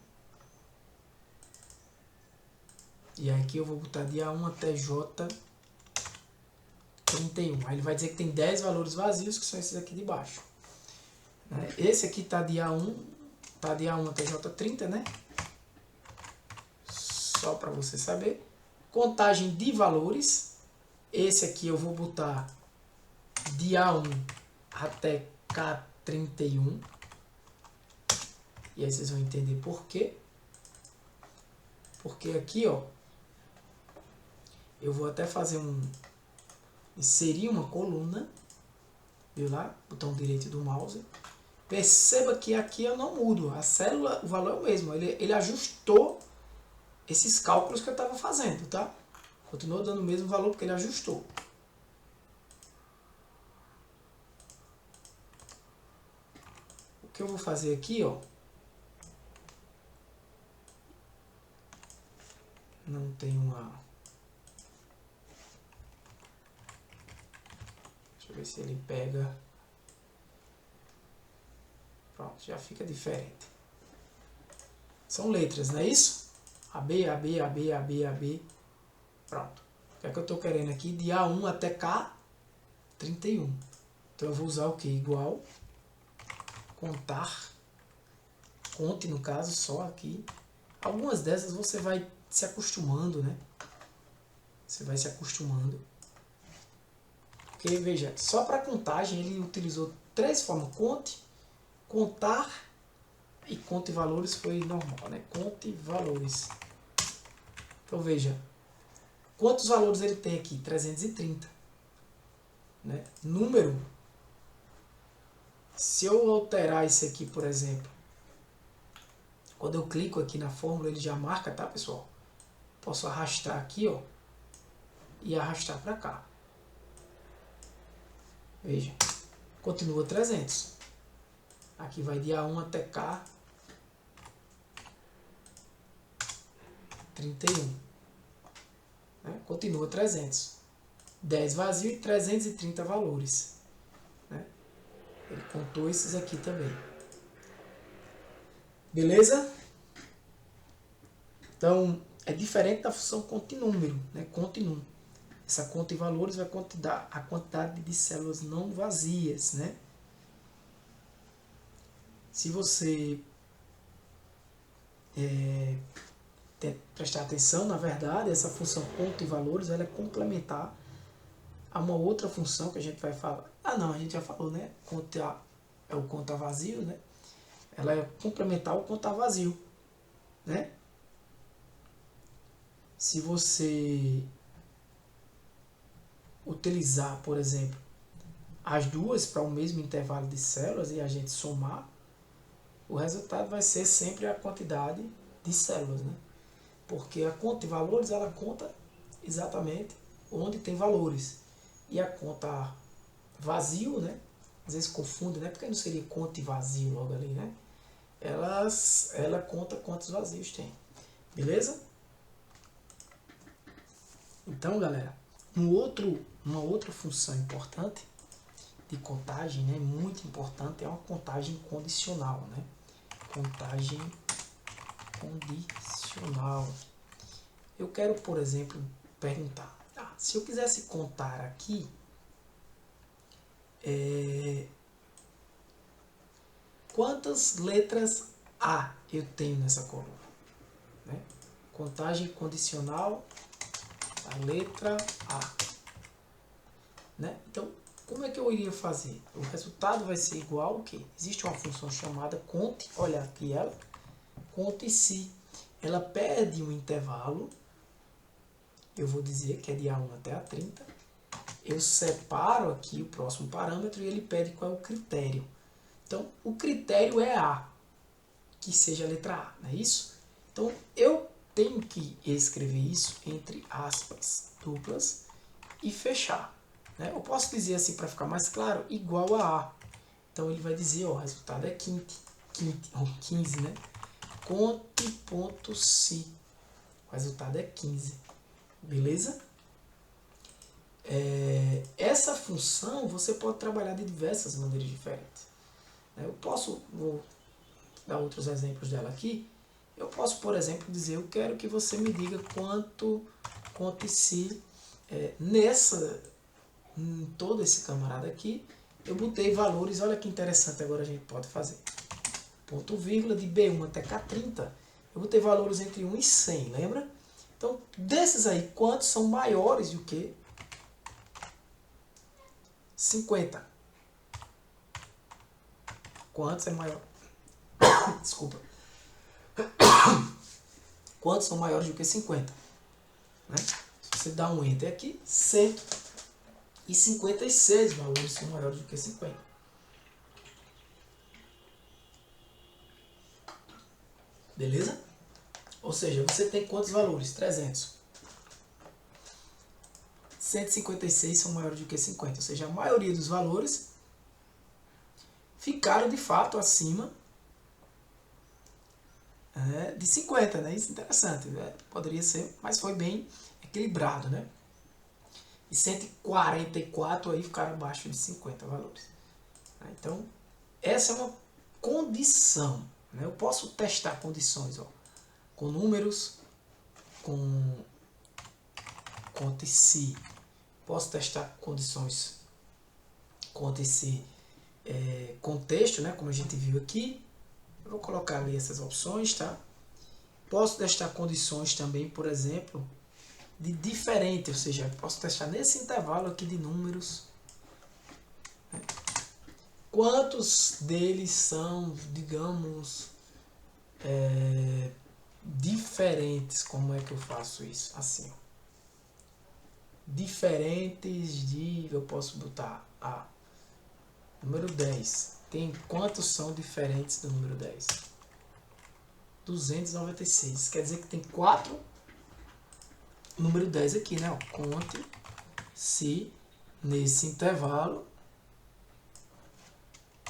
E aqui eu vou botar de A1 até J31. Aí ele vai dizer que tem 10 valores vazios, que são esses aqui de baixo. Né? Esse aqui está de A1 até J30, né? Só para você saber. Contagem de valores. Esse aqui eu vou botar de A1 até K31. E aí vocês vão entender por quê. Porque aqui, ó, eu vou até fazer inserir uma coluna. Viu lá? Botão direito do mouse. Perceba que aqui eu não mudo. A célula, o valor é o mesmo. Ele ajustou esses cálculos que eu estava fazendo, tá? Continua dando o mesmo valor porque ele ajustou. O que eu vou fazer aqui, ó. Não tem uma... Deixa eu ver se ele pega... Pronto, já fica diferente. São letras, não é isso? AB, AB, AB, AB, AB. Pronto. O que é que eu estou querendo aqui? De A1 até K31. Então eu vou usar o que? Igual. Contar. Conte, no caso, só aqui. Algumas dessas você vai se acostumando, né? Você vai se acostumando. Porque, veja, só para contagem ele utilizou 3 formas. Conte, contar E conta e valores foi normal, né? Conta e valores. Então veja, quantos valores ele tem aqui? 330. Né? Número, se eu alterar isso aqui, por exemplo, quando eu clico aqui na fórmula, ele já marca, tá, pessoal? Posso arrastar aqui, ó, e arrastar para cá. Veja, continua 300. Aqui vai de A1 até K, 31. Né? Continua 300. 10 vazio e 330 valores. Né? Ele contou esses aqui também. Beleza? Então, é diferente da função conta e número, né? Conta e número. Essa conta e valores vai contar a quantidade de células não vazias, né? Se você prestar atenção, na verdade, essa função conta e valores, ela é complementar a uma outra função que a gente vai falar. Ah, não, a gente já falou, né? Conta é o conta vazio, né? Ela é complementar ao conta vazio, né? Se você utilizar, por exemplo, as duas para o mesmo intervalo de células e a gente somar, o resultado vai ser sempre a quantidade de células, né? Porque a conta de valores, ela conta exatamente onde tem valores. E a conta vazio, né? Às vezes confunde, né? Porque não seria conta e vazio logo ali, né? Ela conta quantos vazios tem. Beleza? Então, galera, uma outra função importante de contagem, né? Muito importante, é uma contagem condicional, né? Contagem condicional. Eu quero, por exemplo, perguntar, se eu quisesse contar aqui quantas letras A eu tenho nessa coluna, né? Contagem condicional, a letra A, né? Então, como é que eu iria fazer? O resultado vai ser igual ao quê? Existe uma função chamada conte, olha aqui ela, conte se ela pede um intervalo, eu vou dizer que é de A1 até A30, eu separo aqui o próximo parâmetro e ele pede qual é o critério. Então, o critério é A, que seja a letra A, não é isso? Então, eu tenho que escrever isso entre aspas duplas e fechar. Né? Eu posso dizer assim, para ficar mais claro, igual a A. Então, ele vai dizer, ó, o resultado é 15, né? Conte.se. O resultado é 15. Beleza? Essa função você pode trabalhar de diversas maneiras diferentes. Vou dar outros exemplos dela aqui. Eu posso, por exemplo, dizer, eu quero que você me diga quanto conte-se em todo esse camarada aqui, eu botei valores, olha que interessante agora a gente pode fazer. Ponto vírgula de B1 até K30, eu botei valores entre 1 e 100, lembra? Então, desses aí, quantos são maiores do que 50? Quantos é maior? Desculpa. Quantos são maiores do que 50? Né? Se você dá um enter aqui, 156 valores são maiores do que 50. Beleza? Ou seja, você tem quantos valores? 300. 156 são maiores do que 50. Ou seja, a maioria dos valores ficaram de fato acima de 50, né? Isso é interessante, né? Poderia ser, mas foi bem equilibrado, né? E 144 aí ficaram abaixo de 50 valores. Então, essa é uma condição, né? Eu posso testar condições, ó, com números, com conte-se. Posso testar condições conte-se contexto, né? Como a gente viu aqui. Eu vou colocar ali essas opções, tá? Posso testar condições também, por exemplo, de diferente, ou seja, posso testar nesse intervalo aqui de números, né? Quantos deles são, digamos, diferentes. Como é que eu faço isso? Assim, ó. Diferentes de, eu posso botar número 10. Tem quantos são diferentes do número 10? 296. Quer dizer que tem 4 número 10 aqui, né? Conte se nesse intervalo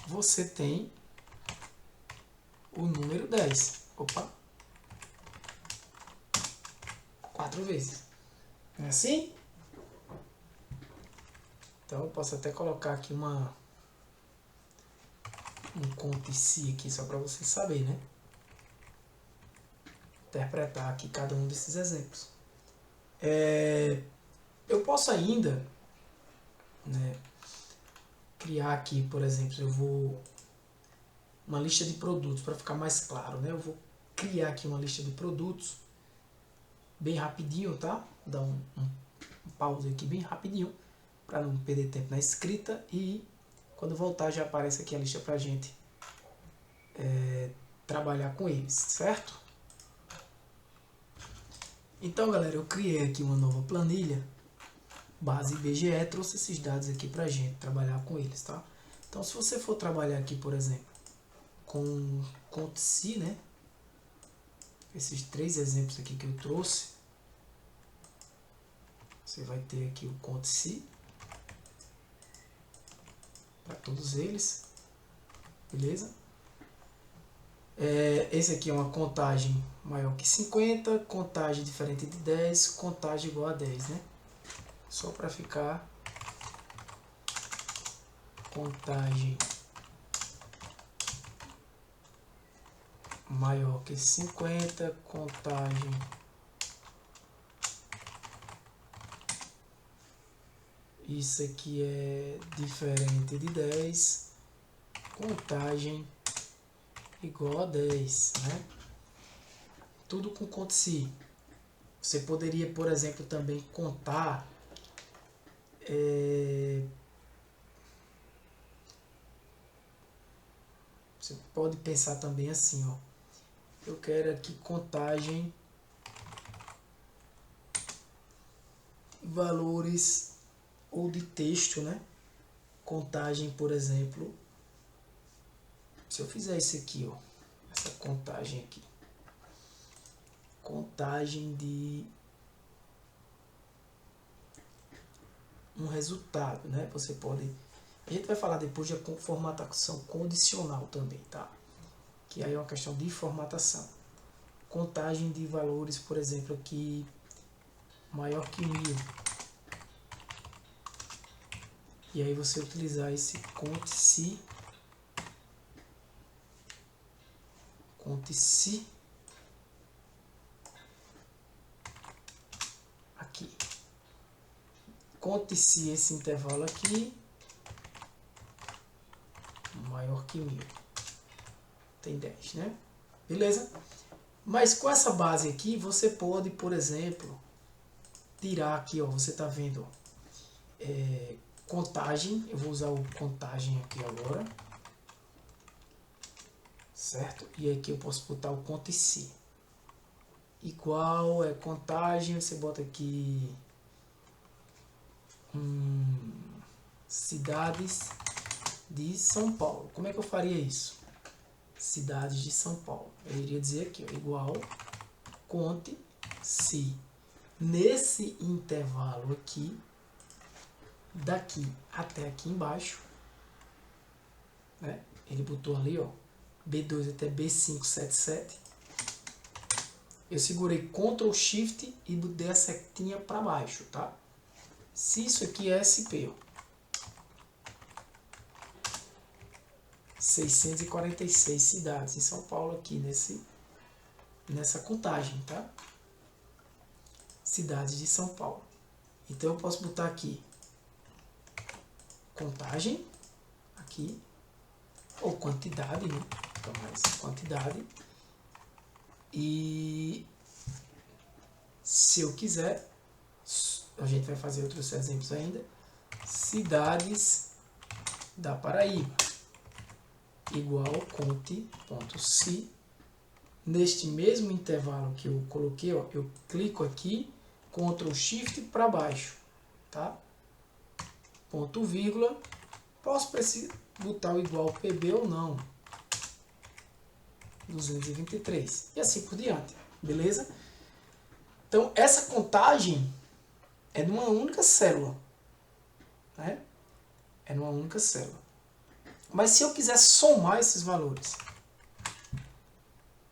você tem o número 10. Opa! 4 vezes. Não é assim? Então eu posso até colocar aqui um conte-se aqui só para você saber, né? Interpretar aqui cada um desses exemplos. Eu posso ainda, né, criar aqui, por exemplo, uma lista de produtos para ficar mais claro, né? Eu vou criar aqui uma lista de produtos bem rapidinho, tá? Dar um pause aqui bem rapidinho para não perder tempo na escrita, e quando voltar já aparece aqui a lista para a gente trabalhar com eles, certo? Então, galera, eu criei aqui uma nova planilha base IBGE, trouxe esses dados aqui pra gente trabalhar com eles, tá? Então, se você for trabalhar aqui, por exemplo, com conte-se, né? Esses 3 exemplos aqui que eu trouxe, você vai ter aqui o conte-se para todos eles, beleza? Esse aqui é uma contagem maior que 50, contagem diferente de 10, contagem igual a 10, né? Só para ficar contagem maior que 50, contagem isso aqui é diferente de 10, contagem igual a 10, né? Tudo com conte-se. Você poderia, por exemplo, também contar você pode pensar também assim, ó. Eu quero aqui contagem valores ou de texto, né? Contagem, por exemplo, se eu fizer isso aqui, ó, essa contagem aqui, contagem de um resultado, né? Você pode, a gente vai falar depois de formatação condicional também, tá? Que aí é uma questão de formatação. Contagem de valores, por exemplo, aqui maior que 1000. E aí você utilizar esse conte-se aqui. Conte-se esse intervalo aqui maior que 1000. Tem 10, né? Beleza? Mas com essa base aqui, você pode, por exemplo, tirar aqui, ó, você tá vendo, contagem, eu vou usar o contagem aqui agora, certo? E aqui eu posso botar o conte-se igual, contagem, você bota aqui cidades de São Paulo. Como é que eu faria isso? Cidades de São Paulo. Eu iria dizer aqui, ó, igual conte-se nesse intervalo aqui, daqui até aqui embaixo, né? Ele botou ali, ó, B2 até B577. Eu segurei Ctrl Shift e dei a setinha para baixo, tá? Se isso aqui é SP, ó, 646 cidades em São Paulo aqui nessa contagem, tá? Cidades de São Paulo. Então eu posso botar aqui contagem aqui, ou quantidade, né? Então mais quantidade. E se eu quiser, a gente vai fazer outros exemplos ainda, cidades da Paraíba igual conte.se neste mesmo intervalo que eu coloquei, ó, eu clico aqui, Ctrl Shift para baixo, tá? Ponto vírgula, posso botar o igual PB ou não, 223, e assim por diante, beleza? Então, essa contagem é numa única célula, né? É numa única célula. Mas se eu quiser somar esses valores,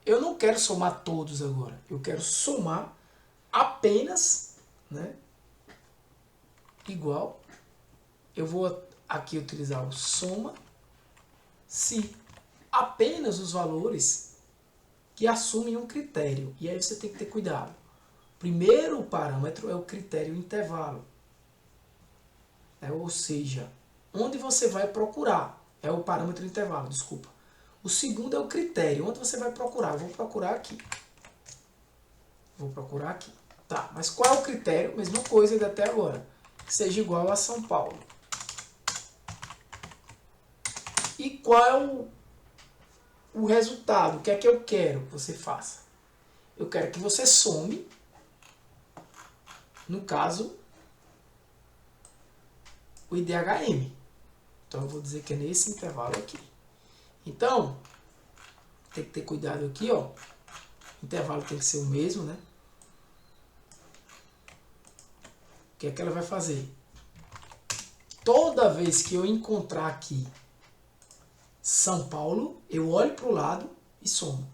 eu não quero somar todos agora, eu quero somar apenas, né, igual, eu vou aqui utilizar o soma se apenas os valores que assumem um critério. E aí você tem que ter cuidado. Primeiro parâmetro é o critério intervalo, né? Ou seja, onde você vai procurar é o parâmetro intervalo, desculpa. O segundo é o critério, onde você vai procurar. Eu vou procurar aqui. Vou procurar aqui. Tá, mas qual é o critério? Mesma coisa de até agora. Que seja igual a São Paulo. E qual é o resultado? O que é que eu quero que você faça? Eu quero que você some, no caso, o IDHM. Então eu vou dizer que é nesse intervalo aqui. Então, tem que ter cuidado aqui, ó. O intervalo tem que ser o mesmo, né? O que é que ela vai fazer? Toda vez que eu encontrar aqui São Paulo, eu olho para o lado e somo.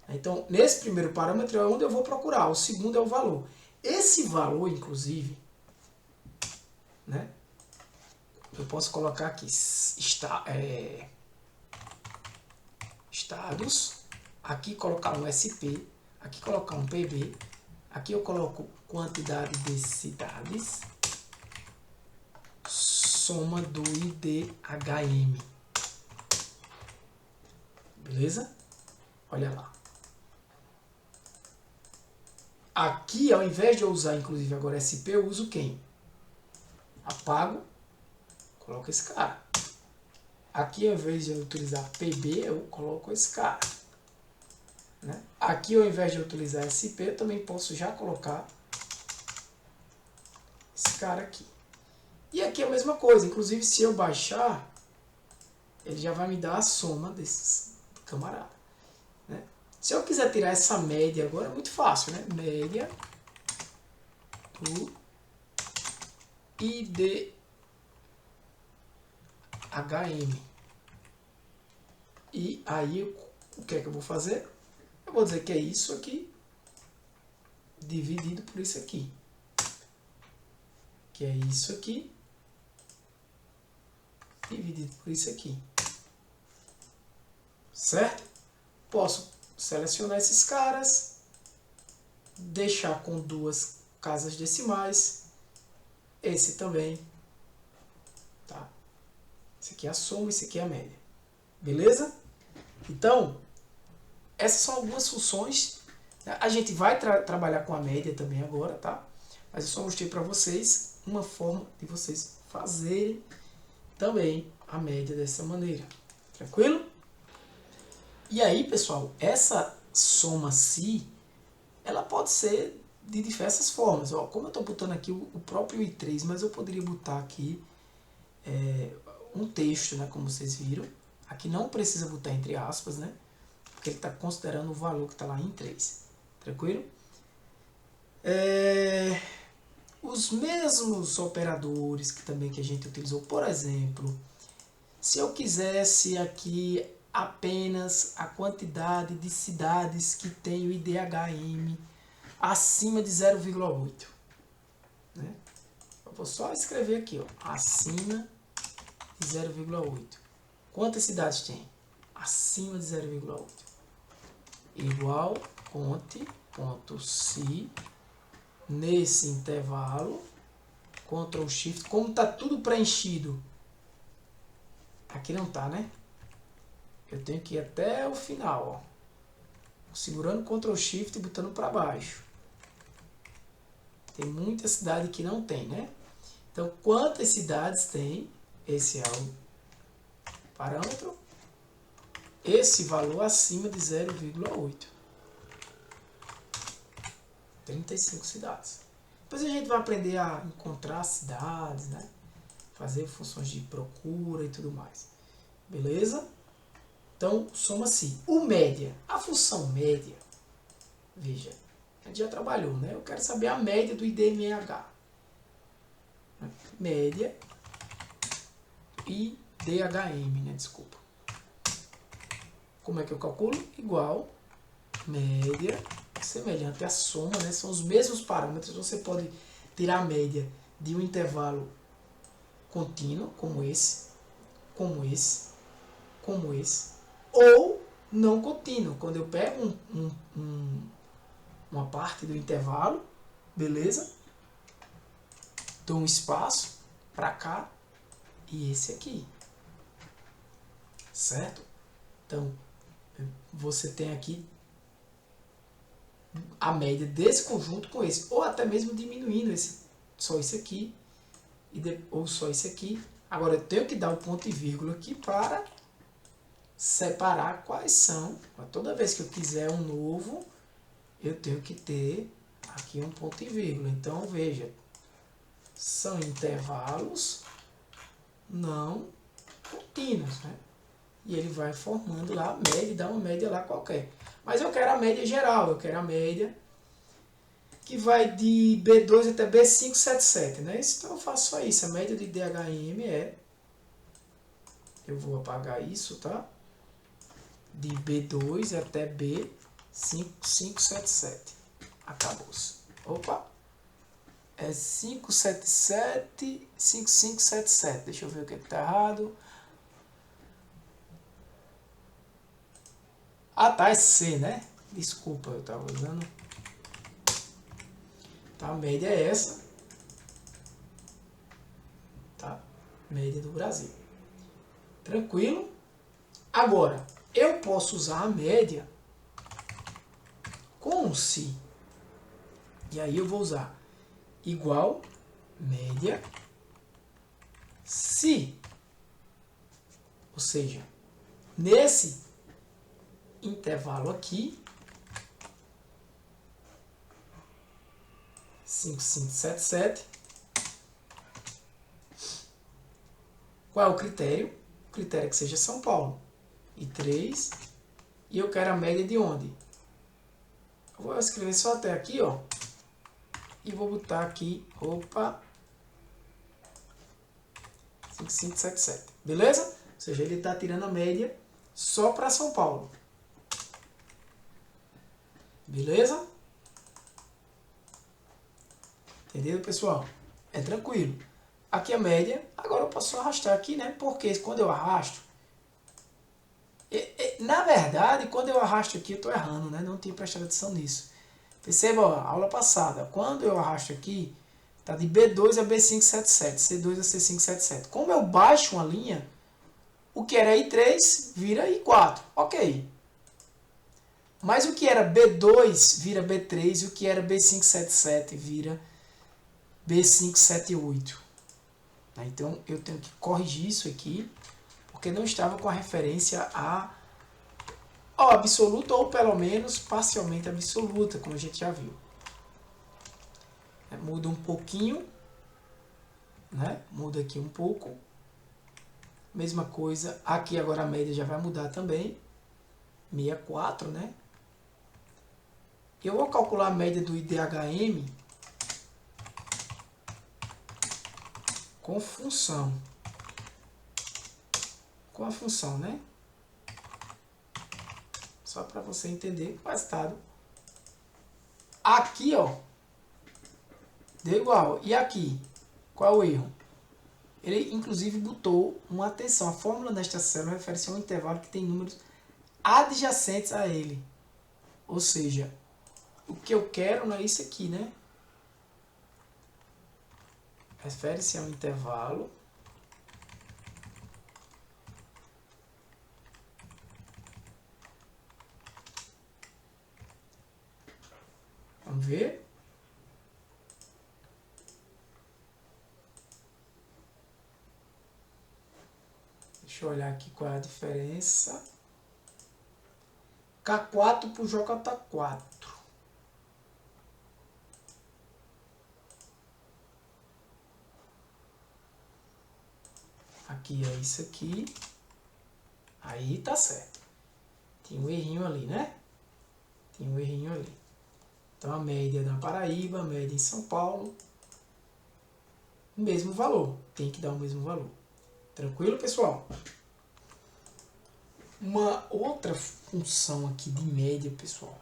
Então, nesse primeiro parâmetro é onde eu vou procurar. O segundo é o valor. Esse valor, inclusive, né? Eu posso colocar aqui estados, aqui colocar um SP, aqui colocar um PB, aqui eu coloco quantidade de cidades, soma do IDHM. Beleza? Olha lá. Aqui, ao invés de eu usar, inclusive, agora SP, eu uso quem? Apago, coloco esse cara. Aqui, ao invés de eu utilizar PB, eu coloco esse cara. Né? Aqui, ao invés de eu utilizar SP, eu também posso já colocar esse cara aqui. E aqui é a mesma coisa. Inclusive, se eu baixar, ele já vai me dar a soma desses camaradas. Né? Se eu quiser tirar essa média agora, é muito fácil. Né? Média do IDHM. E aí, o que é que eu vou fazer? Eu vou dizer que é isso aqui dividido por isso aqui. Que é isso aqui dividido por isso aqui. Certo? Posso selecionar esses caras, deixar com duas casas decimais, esse também, tá? Esse aqui é a soma, esse aqui é a média. Beleza? Então, essas são algumas funções. A gente vai trabalhar com a média também agora, tá? Mas eu só mostrei para vocês uma forma de vocês fazerem também a média dessa maneira. Tranquilo? E aí, pessoal, essa soma-se, ela pode ser de diversas formas. Ó, como eu estou botando aqui o próprio I3, mas eu poderia botar aqui um texto, né, como vocês viram. Aqui não precisa botar entre aspas, né? Porque ele está considerando o valor que está lá em 3. Tranquilo? Os mesmos operadores que a gente utilizou, por exemplo, se eu quisesse aqui apenas a quantidade de cidades que tem o IDHM acima de 0,8. Né? Eu vou só escrever aqui, ó, acima de 0,8. Quantas cidades tem? Acima de 0,8. Igual, conte.se, nesse intervalo, Ctrl Shift, como está tudo preenchido, aqui não está, né? Eu tenho que ir até o final, ó, segurando Ctrl Shift e botando para baixo. Tem muita cidade que não tem, né? Então, quantas cidades tem? Esse é o parâmetro. Esse valor acima de 0,8. 35 cidades. Depois a gente vai aprender a encontrar cidades, né? Fazer funções de procura e tudo mais. Beleza? Então, soma-se. O média. A função média, veja, a gente já trabalhou, né? Eu quero saber a média do IDMH. Média IDHM, né? Desculpa. Como é que eu calculo? Igual média semelhante à soma, né? São os mesmos parâmetros. Você pode tirar a média de um intervalo contínuo, como esse, como esse, como esse, ou não contínuo, quando eu pego uma parte do intervalo, beleza? Dou um espaço para cá e esse aqui, certo? Então, você tem aqui a média desse conjunto com esse, ou até mesmo diminuindo só esse aqui, ou só esse aqui. Agora eu tenho que dar o ponto e vírgula aqui para separar quais são. Toda vez que eu quiser um novo, eu tenho que ter aqui um ponto e vírgula. Então veja, são intervalos não contínuos, né? E ele vai formando lá a média, dá uma média lá qualquer. Mas eu quero a média geral, eu quero a média que vai de B2 até B577, né? Então eu faço só isso, a média de IDHM é, eu vou apagar isso, tá? De B2 até B5577. Acabou-se. Opa! É 577, 5577. Deixa eu ver o que está errado. Ah, tá, é C, né? Desculpa, eu estava usando. Tá, a média é essa. Tá? Média do Brasil. Tranquilo? Agora, eu posso usar a média com se. E aí eu vou usar igual média se. Ou seja, nesse intervalo aqui, 5577, qual é o critério? O critério é que seja São Paulo. E 3. E eu quero a média de onde? Eu vou escrever só até aqui, ó. E vou botar aqui, opa, 5577. Beleza? Ou seja, ele está tirando a média só para São Paulo. Beleza? Entendeu, pessoal? É tranquilo. Aqui a média. Agora eu posso arrastar aqui, né? Porque quando eu arrasto... Na verdade, quando eu arrasto aqui, eu estou errando, né? Não tinha prestado atenção nisso. Perceba, ó, a aula passada. Quando eu arrasto aqui, tá de B2 a B577. C2 a C577. Como eu baixo uma linha, o que era I3 vira I4. Ok. Mas o que era B2 vira B3 e o que era B577 vira B578. Então eu tenho que corrigir isso aqui, porque não estava com a referência ao absoluto, ou pelo menos parcialmente absoluta, como a gente já viu. Muda um pouquinho, né? Muda aqui um pouco. Mesma coisa, aqui agora a média já vai mudar também. 64, né? Eu vou calcular a média do IDHM com função. Com a função, né? Só para você entender o resultado. Aqui, ó, deu igual. E aqui, qual é o erro? Ele, inclusive, botou uma atenção. A fórmula desta célula refere-se a um intervalo que tem números adjacentes a ele. Ou seja, o que eu quero não é isso aqui, né? Refere-se a um intervalo vamos ver. Deixa eu olhar aqui qual é a diferença. K4 para o J4. aqui é isso aqui. Aí tá certo. Tem um errinho ali, né? Tem um errinho ali. Então a média da Paraíba, a média em São Paulo, o mesmo valor. Tem que dar o mesmo valor. Tranquilo, pessoal? Uma outra função aqui de média, pessoal,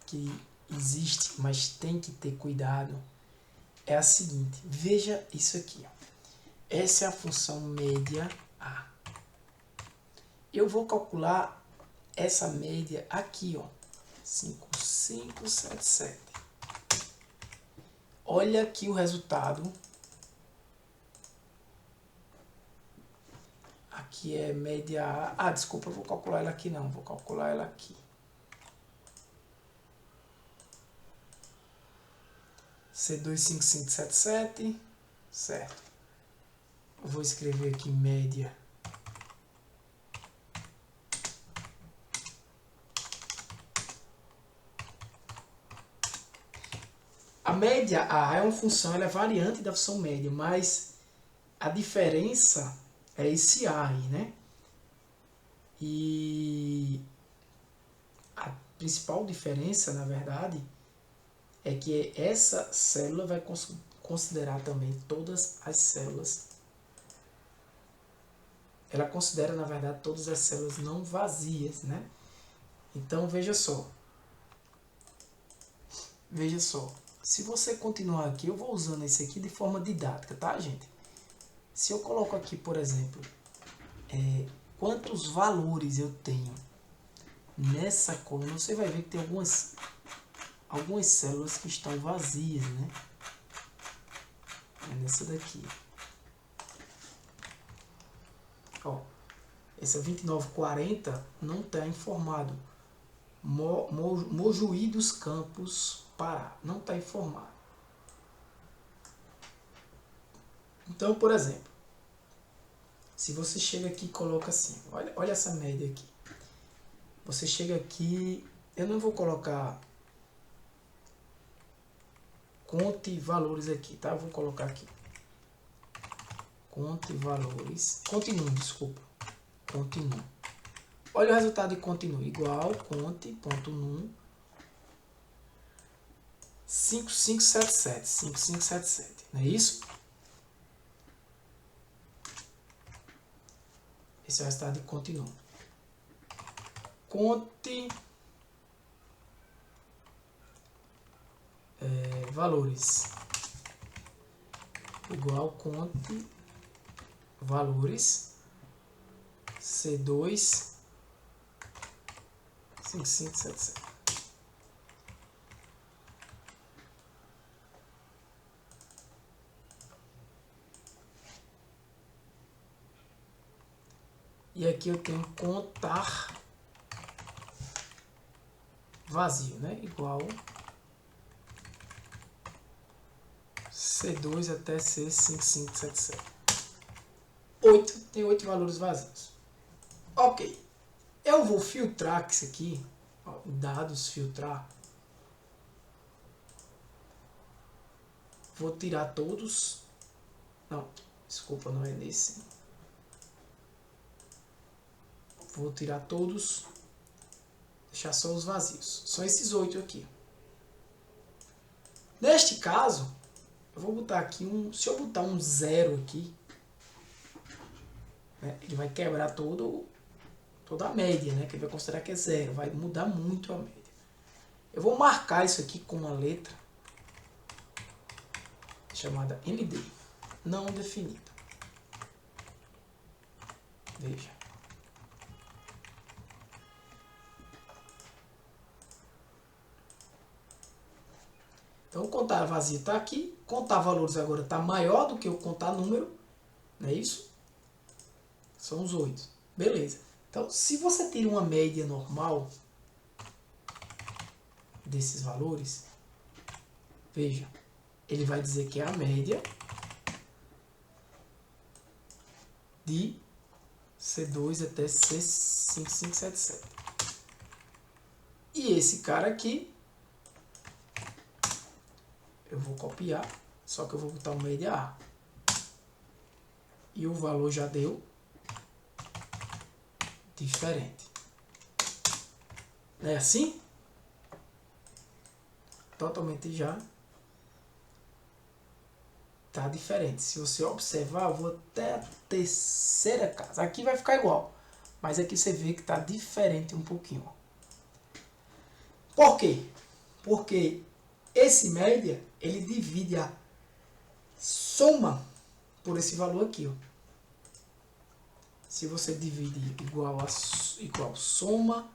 que existe, mas tem que ter cuidado, é a seguinte. Veja isso aqui. Ó. Essa é a função média A. Eu vou calcular essa média aqui, ó, 5577. Olha aqui o resultado. Aqui é média A. Ah, desculpa, eu vou calcular ela aqui não, vou calcular ela aqui. C25577, certo. Eu vou escrever aqui média. A média A é uma função, ela é variante da função média, mas a diferença é esse A aí, né? E a principal diferença, na verdade, é que essa célula vai considerar também todas as células. Ela considera, na verdade, todas as células não vazias, né? Então, veja só. Veja só. Se você continuar aqui, eu vou usando esse aqui de forma didática, tá, gente? Se eu coloco aqui, por exemplo, quantos valores eu tenho nessa coluna, você vai ver que tem algumas células que estão vazias, né? É nessa daqui. Ó, essa 2940 não está informado. Mojuí dos Campos, Pará. Não está informado. Então, por exemplo, se você chega aqui e coloca assim, olha essa média aqui. Você chega aqui, eu não vou colocar conte valores aqui, tá? Eu vou colocar aqui. Conte valores. Continue, desculpa. Continue. Olha o resultado de continue. Igual conte.num 5577. 5577. Não é isso? Esse é o resultado de continue. Conte valores. Igual conte valores C2 5577. E aqui eu tenho contar vazio, né? Igual C2 até C5577. Tem 8 valores vazios. Ok. Eu vou filtrar isso aqui. Ó, dados, filtrar. Vou tirar todos. Não, desculpa, não é nesse. Vou tirar todos. Deixar só os vazios. São esses 8 aqui. Neste caso, eu vou botar aqui se eu botar um 0 aqui, né, ele vai quebrar toda a média, né? Que ele vai considerar que é 0. Vai mudar muito a média. Eu vou marcar isso aqui com uma letra chamada MD. Não definida. Veja. Então, o contar vazio está aqui. Contar valores agora está maior do que o contar número. Não é isso? São os 8. Beleza. Então, se você tira uma média normal desses valores, veja, ele vai dizer que é a média de C2 até C5577. E esse cara aqui, eu vou copiar, só que eu vou botar o média A. e o valor já deu diferente. Não é assim? Totalmente já tá diferente. Se você observar, eu vou até a terceira casa. Aqui vai ficar igual, mas aqui você vê que tá diferente um pouquinho. Por quê? Porque esse média, ele divide a soma por esse valor aqui, ó. Se você divide igual soma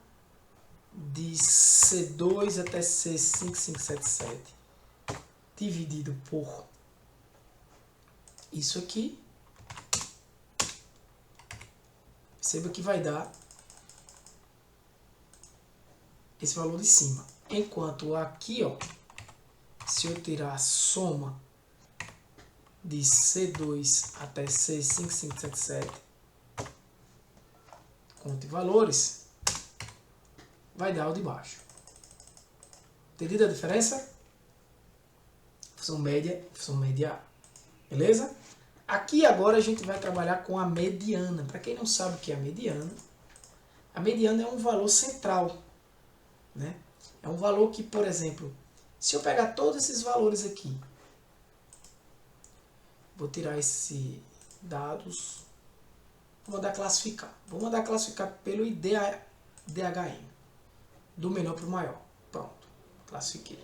de C2 até C5577 dividido por isso aqui, perceba que vai dar esse valor de cima. Enquanto aqui, ó, se eu tirar a soma de C2 até C5577, conte valores, vai dar o de baixo. Entendida a diferença? Função média A. Beleza? Aqui agora a gente vai trabalhar com a mediana. Para quem não sabe o que é a mediana é um valor central, né? É um valor que, por exemplo, se eu pegar todos esses valores aqui, vou tirar esses dados, vou mandar classificar. Vou mandar classificar pelo IDHM, do menor para o maior. Pronto, classifiquei.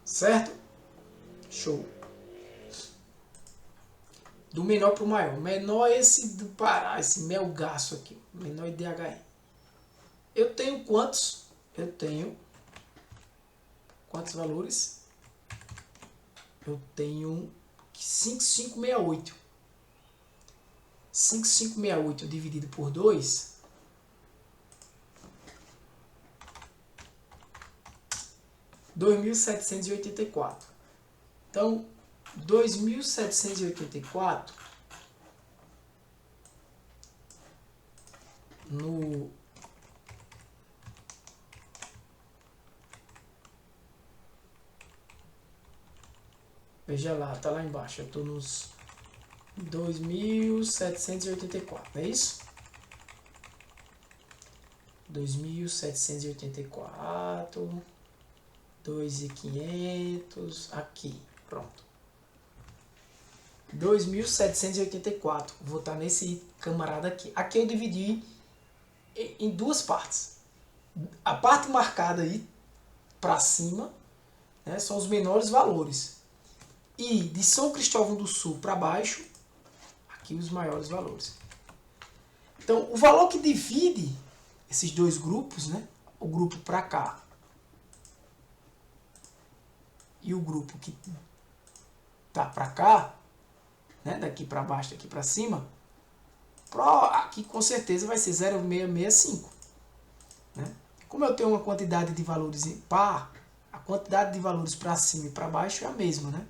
Certo? Show. Do menor para o maior. O menor é esse do Pará, esse Melgaço aqui. Menor IDHM. Eu tenho quantos? Eu tenho quantos valores? Eu tenho 5568. 5568 dividido por 2 2.784. Então, 2.784 no veja lá, tá lá embaixo, eu tô nos 2.784, não é isso? 2.784, 2.500, aqui, pronto. 2.784, vou estar nesse camarada aqui. Aqui eu dividi em duas partes. A parte marcada aí para cima, né, são os menores valores. E de São Cristóvão do Sul para baixo, aqui os maiores valores. Então, o valor que divide esses dois grupos, né, o grupo para cá e o grupo que tá para cá, né, daqui para baixo, daqui para cima, aqui com certeza vai ser 0,665. Né? Como eu tenho uma quantidade de valores em par, a quantidade de valores para cima e para baixo é a mesma, né?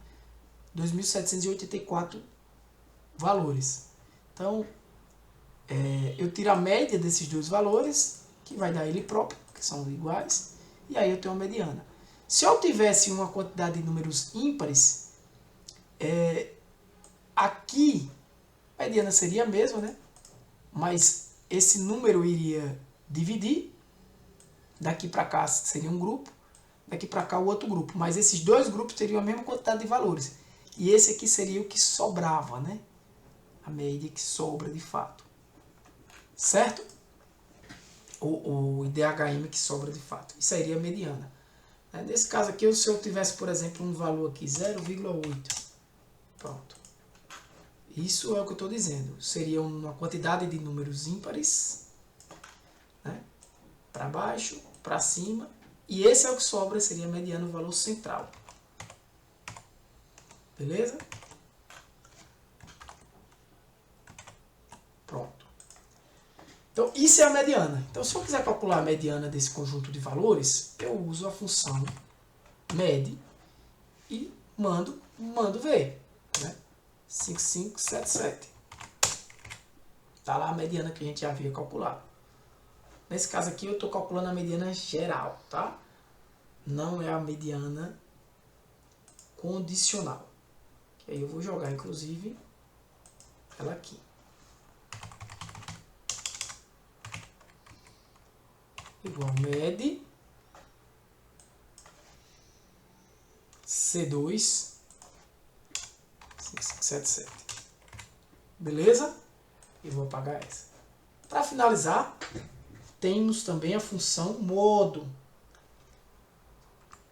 2.784 valores. Então, eu tiro a média desses dois valores, que vai dar ele próprio, que são iguais, e aí eu tenho uma mediana. Se eu tivesse uma quantidade de números ímpares, aqui a mediana seria a mesma, né? Mas esse número iria dividir, daqui para cá seria um grupo, daqui para cá o outro grupo, mas esses dois grupos teriam a mesma quantidade de valores. E esse aqui seria o que sobrava, né? A média que sobra de fato. Certo? O IDHM que sobra de fato. Isso seria a mediana. Nesse caso aqui, se eu tivesse, por exemplo, um valor aqui, 0,8. Pronto. Isso é o que eu estou dizendo. Seria uma quantidade de números ímpares, né? Para baixo, para cima. E esse é o que sobra, seria a mediana, o valor central. Beleza? Pronto. Então, isso é a mediana. Então, se eu quiser calcular a mediana desse conjunto de valores, eu uso a função med e mando ver. Né? 5577. Está lá a mediana que a gente já havia calculado. Nesse caso aqui, eu estou calculando a mediana geral, tá? Não é a mediana condicional. Que aí eu vou jogar, inclusive, ela aqui. Igual med C2 5577. Beleza? E vou apagar essa. Para finalizar, temos também a função modo.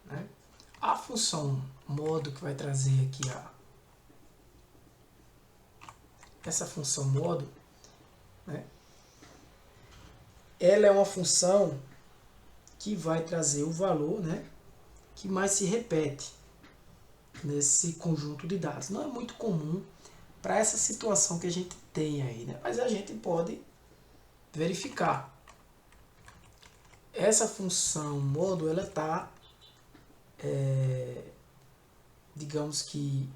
Né? A função modo que vai trazer aqui essa função modo, né? Ela é uma função que vai trazer o valor, né, que mais se repete nesse conjunto de dados. Não é muito comum para essa situação que a gente tem aí, né? Mas a gente pode verificar. Essa função modo, ela está, digamos que,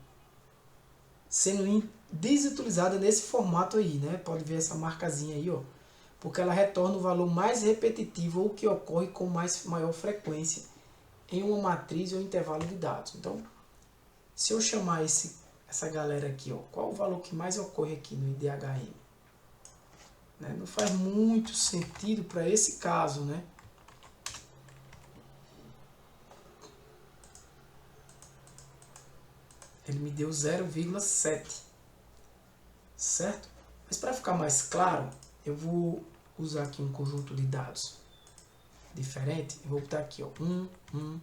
sendo desutilizada nesse formato aí, né? Pode ver essa marcazinha aí, ó, porque ela retorna o valor mais repetitivo ou que ocorre com maior frequência em uma matriz ou intervalo de dados. Então, se eu chamar essa galera aqui, ó, qual o valor que mais ocorre aqui no IDHM? Né? Não faz muito sentido para esse caso, né? Ele me deu 0,7, certo? Mas para ficar mais claro, eu vou usar aqui um conjunto de dados diferente. Eu vou botar aqui, ó, eu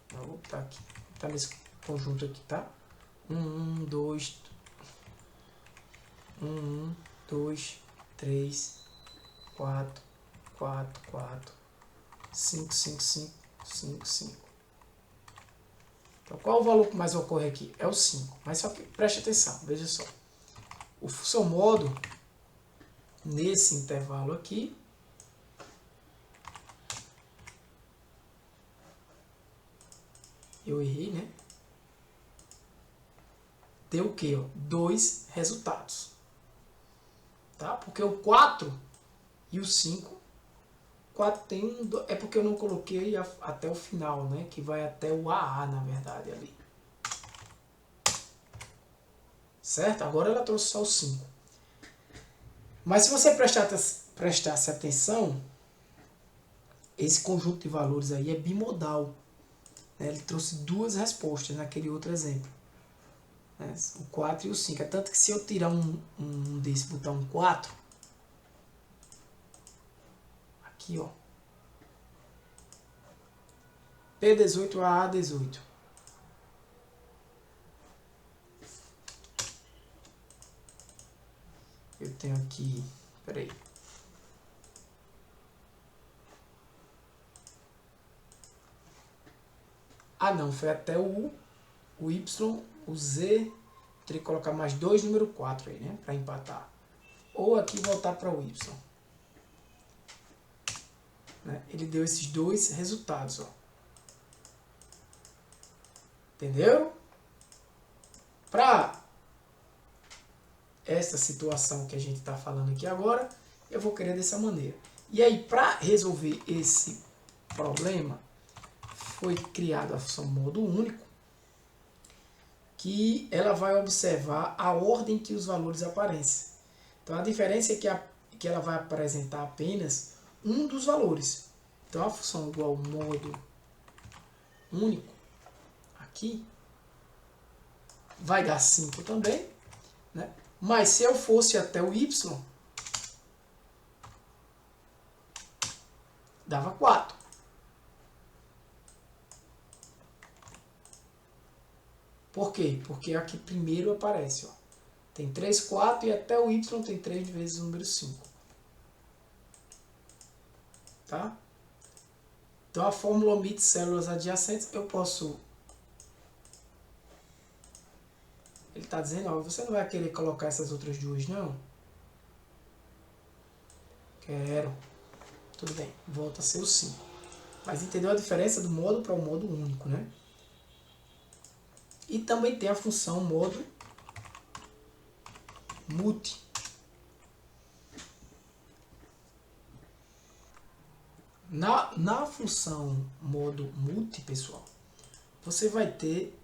vou botar aqui, tá nesse conjunto aqui, tá? 2, 3, 4, 5, 5, 5, 5, 5. Então, qual o valor que mais ocorre aqui? É o 5. Mas só que preste atenção, veja só. O função modo, nesse intervalo aqui, eu errei, né? Deu o quê? 2 resultados. Tá? Porque o 4 e o 5, 4 tem é porque eu não coloquei até o final, né? Que vai até o AA, na verdade, ali. Certo? Agora ela trouxe só o 5. Mas se você prestasse atenção, esse conjunto de valores aí é bimodal. Né? Ele trouxe duas respostas naquele outro exemplo. Né? O 4 e o 5. É tanto que se eu tirar um desse e botar um 4, aqui, ó, P18 a A18. Eu tenho aqui, peraí. Ah, não, foi até o Y, o Z, teria que colocar mais 2, número 4 aí, né, para empatar. Ou aqui voltar para o Y. Né? Ele deu esses dois resultados, ó. Entendeu? Para essa situação que a gente está falando aqui agora, eu vou querer dessa maneira. E aí, para resolver esse problema, foi criada a função modo único, que ela vai observar a ordem que os valores aparecem. Então, a diferença é que ela vai apresentar apenas um dos valores. Então, a função igual modo único, aqui, vai dar 5 também, né? Mas se eu fosse até o Y, dava 4. Por quê? Porque aqui primeiro aparece, ó, tem 3, 4 e até o Y tem 3 vezes o número 5. Tá? Então a fórmula omite células adjacentes, eu posso... Ele está dizendo, ó, você não vai querer colocar essas outras duas, não? Quero. Tudo bem, volta a ser o 5. Mas entendeu a diferença do modo para o modo único, né? E também tem a função modo multi. Na função modo multi, pessoal, você vai ter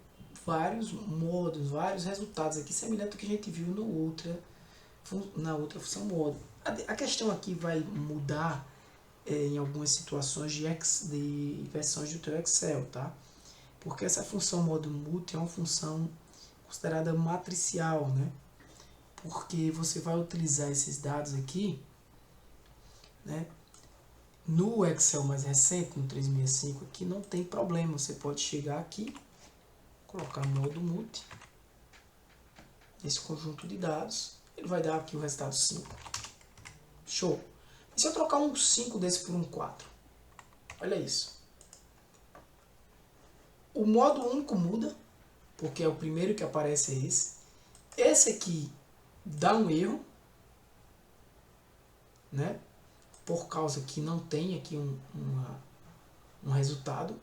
vários modos, vários resultados aqui, semelhante ao que a gente viu na outra função modo. A questão aqui vai mudar em algumas situações de versões do teu Excel, tá? Porque essa função modo multi é uma função considerada matricial, né? Porque você vai utilizar esses dados aqui, né? No Excel mais recente, no 365 aqui, não tem problema. Você pode chegar aqui, colocar modo multi, esse conjunto de dados, ele vai dar aqui o resultado 5. Show! E se eu trocar um 5 desse por um 4? Olha isso. O modo único muda, porque é o primeiro que aparece é esse. Esse aqui dá um erro, né? Por causa que não tem aqui um resultado.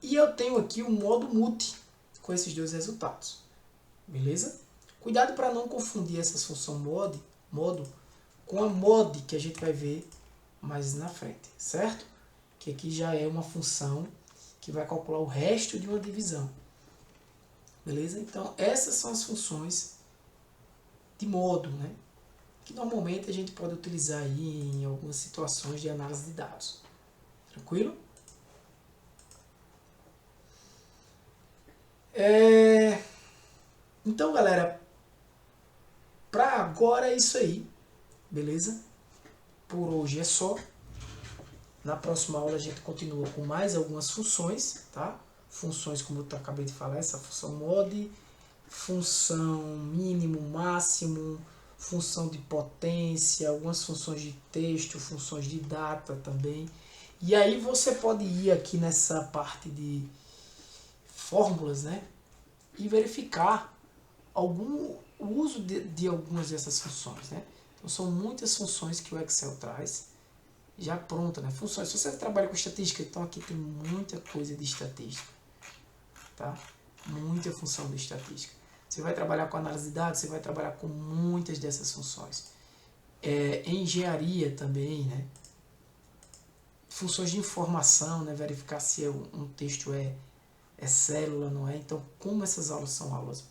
E eu tenho aqui o modo multi com esses dois resultados. Beleza? Cuidado para não confundir essa função modo com a mod que a gente vai ver mais na frente, certo? Que aqui já é uma função que vai calcular o resto de uma divisão. Beleza? Então, essas são as funções de modo, né? Que normalmente a gente pode utilizar aí em algumas situações de análise de dados. Tranquilo? Então, galera, para agora é isso aí, beleza? Por hoje é só. Na próxima aula a gente continua com mais algumas funções, tá? Funções como eu acabei de falar, essa função mod, função mínimo, máximo, função de potência, algumas funções de texto, funções de data também. E aí você pode ir aqui nessa parte de fórmulas, né? E verificar o uso de algumas dessas funções, né? Então são muitas funções que o Excel traz já pronta, né? Funções. Se você trabalha com estatística, então aqui tem muita coisa de estatística, tá? Muita função de estatística. Você vai trabalhar com análise de dados, você vai trabalhar com muitas dessas funções. Engenharia também, né? Funções de informação, né? Verificar se um texto é célula, não é? Então, como essas aulas são aulas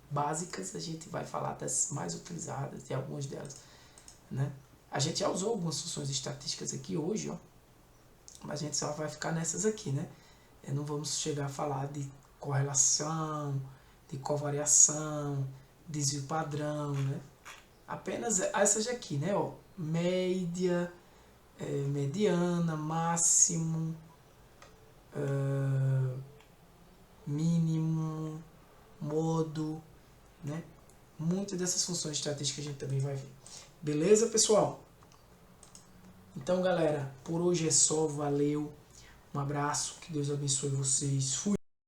básicas, a gente vai falar das mais utilizadas, de algumas delas, né? A gente já usou algumas funções estatísticas aqui hoje, ó, mas a gente só vai ficar nessas aqui, né? Não vamos chegar a falar de correlação, de covariação, desvio padrão, né? Apenas essas aqui, né? Ó, média, mediana, máximo, mínimo, modo, né? Muitas dessas funções estatísticas a gente também vai ver. Beleza, pessoal? Então, galera, por hoje é só. Valeu. Um abraço. Que Deus abençoe vocês. Fui.